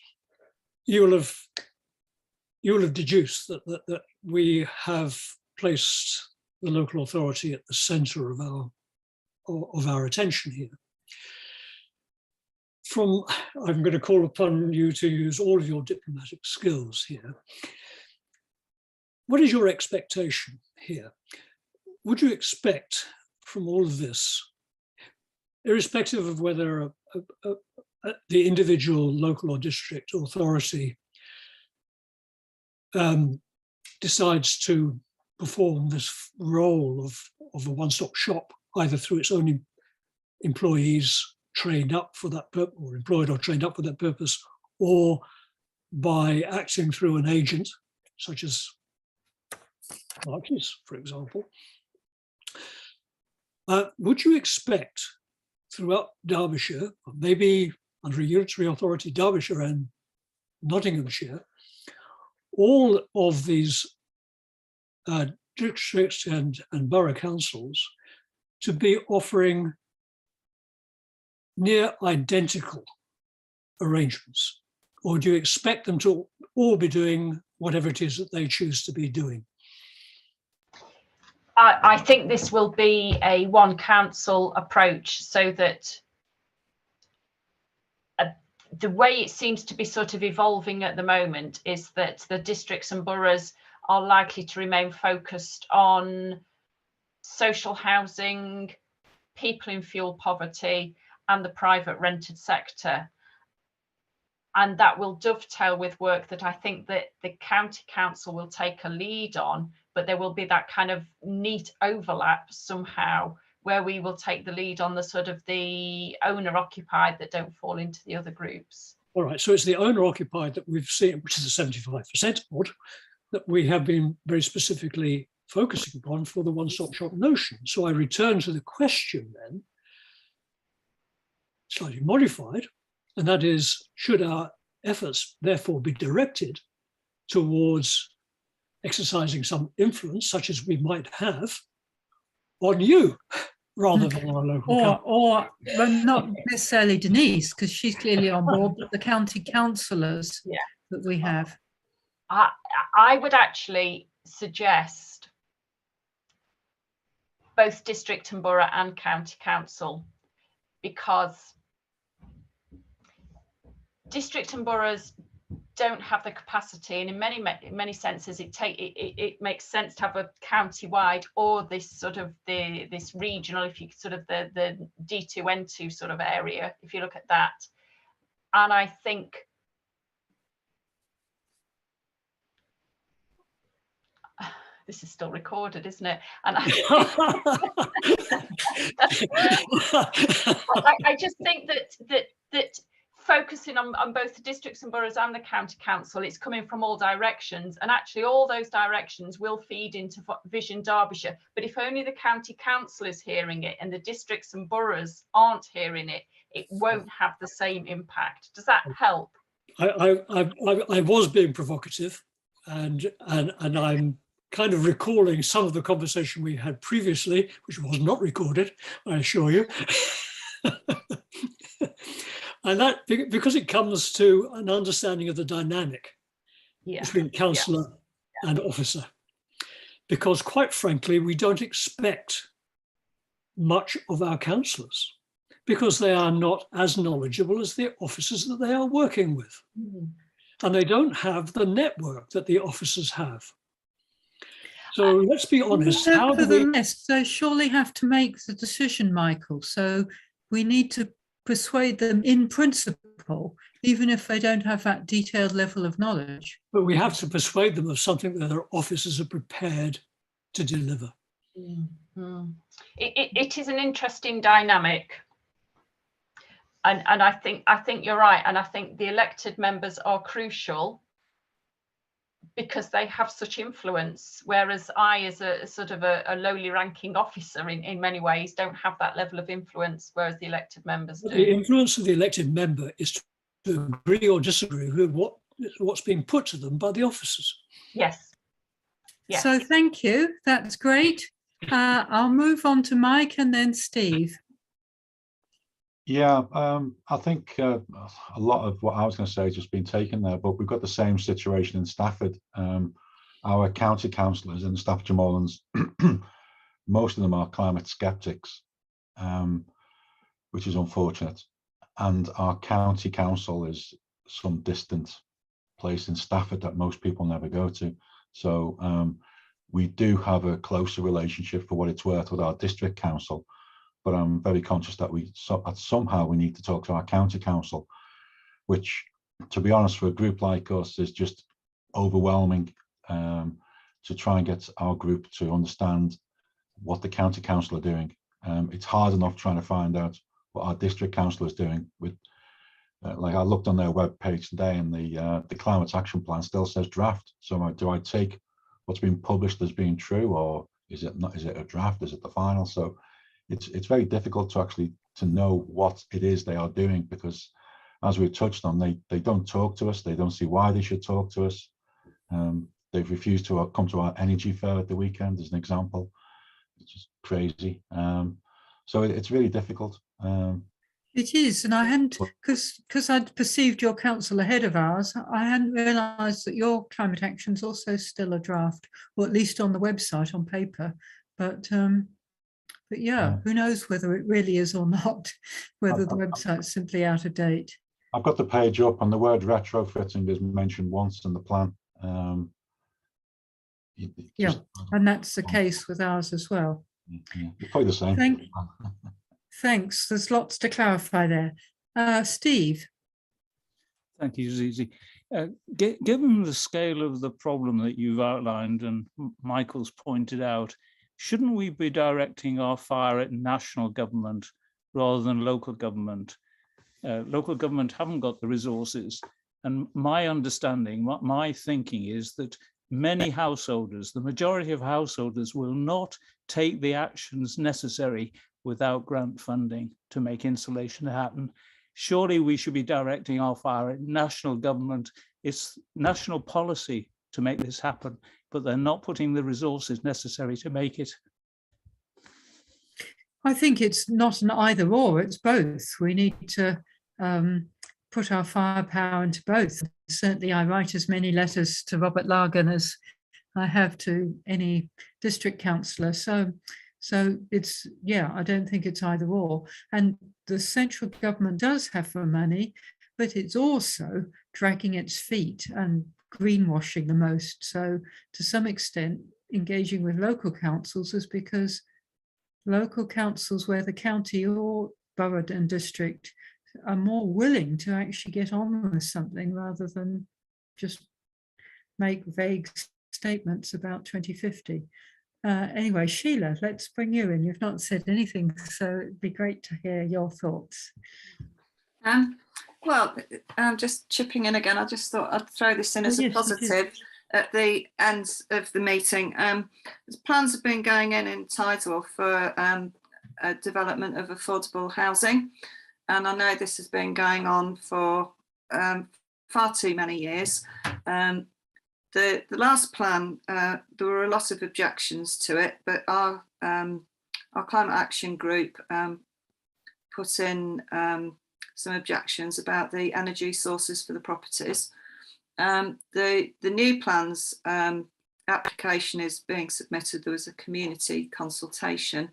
you will have deduced that we have placed the local authority at the centre of our attention here. I'm going to call upon you to use all of your diplomatic skills here. What is your expectation here? Would you expect from all of this, irrespective of whether the individual local or district authority decides to perform this role of a one-stop shop, either through its own employees trained up for that purpose, or employed or trained up for that purpose, or by acting through an agent, such as Marquis, for example. Would you expect throughout Derbyshire, maybe under a unitary authority, Derbyshire and Nottinghamshire, all of these districts and borough councils to be offering near identical arrangements? Or do you expect them to all be doing whatever it is that they choose to be doing? I think this will be a one council approach, so that the way it seems to be sort of evolving at the moment is that the districts and boroughs are likely to remain focused on social housing, people in fuel poverty, and the private rented sector. And that will dovetail with work that I think that the county council will take a lead on, but there will be that kind of neat overlap somehow where we will take the lead on the sort of the owner occupied that don't fall into the other groups. All right, so it's the owner occupied that we've seen, which is the 75% odd, that we have been very specifically focusing upon for the one-stop shop notion. So I return to the question then, slightly modified, and that is, should our efforts therefore be directed towards exercising some influence, such as we might have, on you, rather than on a local council? Or well, not necessarily Denise, because she's clearly on board, but the county councillors that we have. I would actually suggest both district and borough and county council, because district and boroughs don't have the capacity, and in many senses it makes sense to have a county-wide or this sort of this regional, if you sort of the D2N2 sort of area, if you look at that. And I think this is still recorded, isn't it? And I just think that focusing on both the districts and boroughs and the county council, it's coming from all directions, and actually all those directions will feed into Vision Derbyshire. But if only the county council is hearing it and the districts and boroughs aren't hearing it, it won't have the same impact. Does that help? I was being provocative, and I'm kind of recalling some of the conversation we had previously, which was not recorded, I assure you. And that, because it comes to an understanding of the dynamic between councillor and officer. Because quite frankly, we don't expect much of our councillors, because they are not as knowledgeable as the officers that they are working with. And they don't have the network that the officers have. So let's be honest. Nevertheless, they surely have to make the decision, Michael. So we need to persuade them in principle, even if they don't have that detailed level of knowledge. But we have to persuade them of something that their officers are prepared to deliver. It is an interesting dynamic. And I think you're right. And I think the elected members are crucial because they have such influence, whereas I, as a sort of a lowly ranking officer in many ways, don't have that level of influence, whereas the elected members do. The influence of the elected member is to agree or disagree with what's being put to them by the officers. Yes. Yes. So thank you. That's great. I'll move on to Mike and then Steve. Yeah, I think a lot of what I was going to say has just been taken there, but we've got the same situation in Stafford. Our county councillors in Staffordshire Moorlands, most of them are climate skeptics, which is unfortunate. And our county council is some distant place in Stafford that most people never go to. So we do have a closer relationship, for what it's worth, with our district council. But I'm very conscious that somehow we need to talk to our county council, which, to be honest, for a group like us is just overwhelming, to try and get our group to understand what the county council are doing. It's hard enough trying to find out what our district council is doing. With like, I looked on their web page today, and the climate action plan still says draft. So do I take what's been published as being true, or is it not? Is it a draft? Is it the final? So it's very difficult to actually know what it is they are doing, because, as we've touched on, they don't talk to us. They don't see why they should talk to us. They've refused to come to our energy fair at the weekend, as an example. It's just crazy. So it's really difficult. It is, and I hadn't, because I'd perceived your council ahead of ours, I hadn't realised that your climate action's also still a draft, or at least on the website on paper. But yeah, who knows whether it really is or not, whether the website's simply out of date. I've got the page up, and the word retrofitting is mentioned once in the plan. Yeah, and that's the case with ours as well. Yeah, it's probably the same. Thanks. There's lots to clarify there. Steve. Thank you, Zizi. Given the scale of the problem that you've outlined and Michael's pointed out, shouldn't we be directing our fire at national government rather than local government? Local government haven't got the resources. And my understanding, my thinking is that many householders, the majority of householders, will not take the actions necessary without grant funding to make insulation happen. Surely we should be directing our fire at national government. It's national policy to make this happen, but they're not putting the resources necessary to make it. I think it's not an either or, it's both. We need to put our firepower into both. Certainly I write as many letters to Robert Largan as I have to any district councillor. So it's, yeah, I don't think it's either or. And the central government does have the money, but it's also dragging its feet and greenwashing the most. So to some extent, engaging with local councils is because local councils, where the county or borough and district are more willing to actually get on with something rather than just make vague statements about 2050. Anyway, Sheila, let's bring you in. You've not said anything, so it'd be great to hear your thoughts. Well, just chipping in again, I just thought I'd throw this in as a positive at the end of the meeting. Plans have been going in Tidewell for development of affordable housing. And I know this has been going on for far too many years. The last plan, there were a lot of objections to it, but our climate action group put in some objections about the energy sources for the properties. The new plans application is being submitted. There was a community consultation.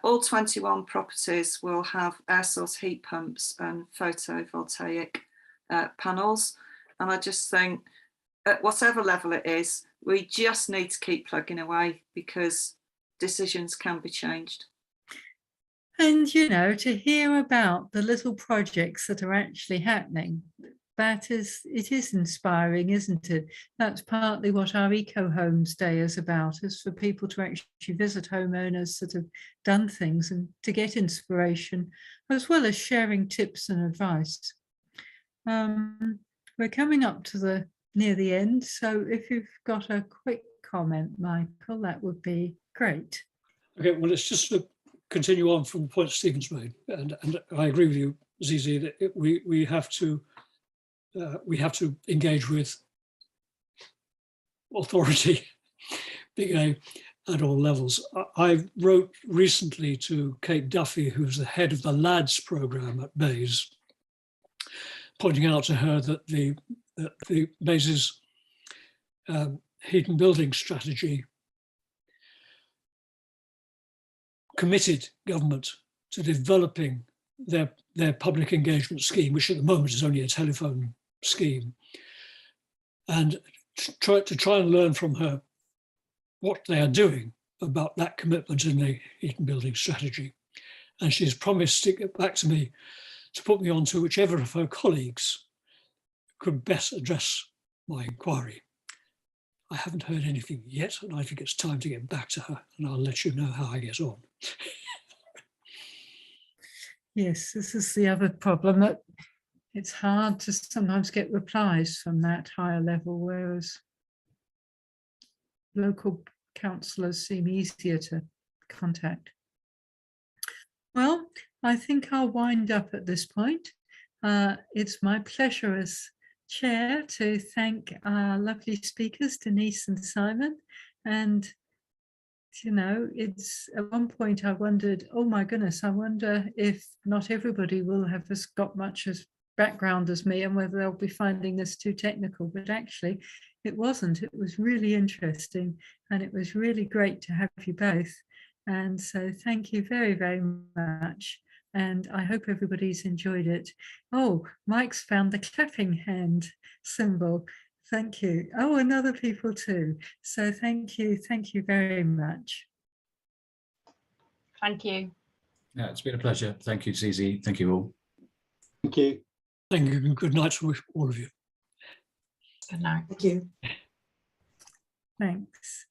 All 21 properties will have air source heat pumps and photovoltaic panels. And I just think, at whatever level it is, we just need to keep plugging away because decisions can be changed. And, you know, to hear about the little projects that are actually happening, it is inspiring, isn't it? That's partly what our Eco Homes Day is about, is for people to actually visit homeowners that have done things and to get inspiration, as well as sharing tips and advice. We're coming up to near the end, so if you've got a quick comment, Michael, that would be great. Okay, well, it's just to continue on from the point Stephen's made, and I agree with you, Zizi, that we have to engage with authority, big A, at all levels. I wrote recently to Kate Duffy, who's the head of the LADS program at Bayes, pointing out to her that the Bayes' heat and building strategy committed government to developing their public engagement scheme, which at the moment is only a telephone scheme, and try and learn from her what they are doing about that commitment in the heat and building strategy. And she's promised to get back to me to put me on to whichever of her colleagues could best address my inquiry. I haven't heard anything yet, and I think it's time to get back to her, and I'll let you know how I get on. Yes, this is the other problem, that it's hard to sometimes get replies from that higher level, whereas local councillors seem easier to contact. Well, I think I'll wind up at this point. It's my pleasure as chair to thank our lovely speakers, Denise and Simon. And, you know, it's at one point I wondered, oh my goodness, I wonder if not everybody will have got much as background as me and whether they'll be finding this too technical. But actually, it wasn't. It was really interesting, and it was really great to have you both. And so thank you very, very much. And I hope everybody's enjoyed it. Oh, Mike's found the clapping hand symbol. Thank you. Oh, and other people too. So thank you very much. Thank you. Yeah, it's been a pleasure. Thank you, Zizi. Thank you all. Thank you. Thank you, and good night to all of you. Good night. Thank you. Thanks.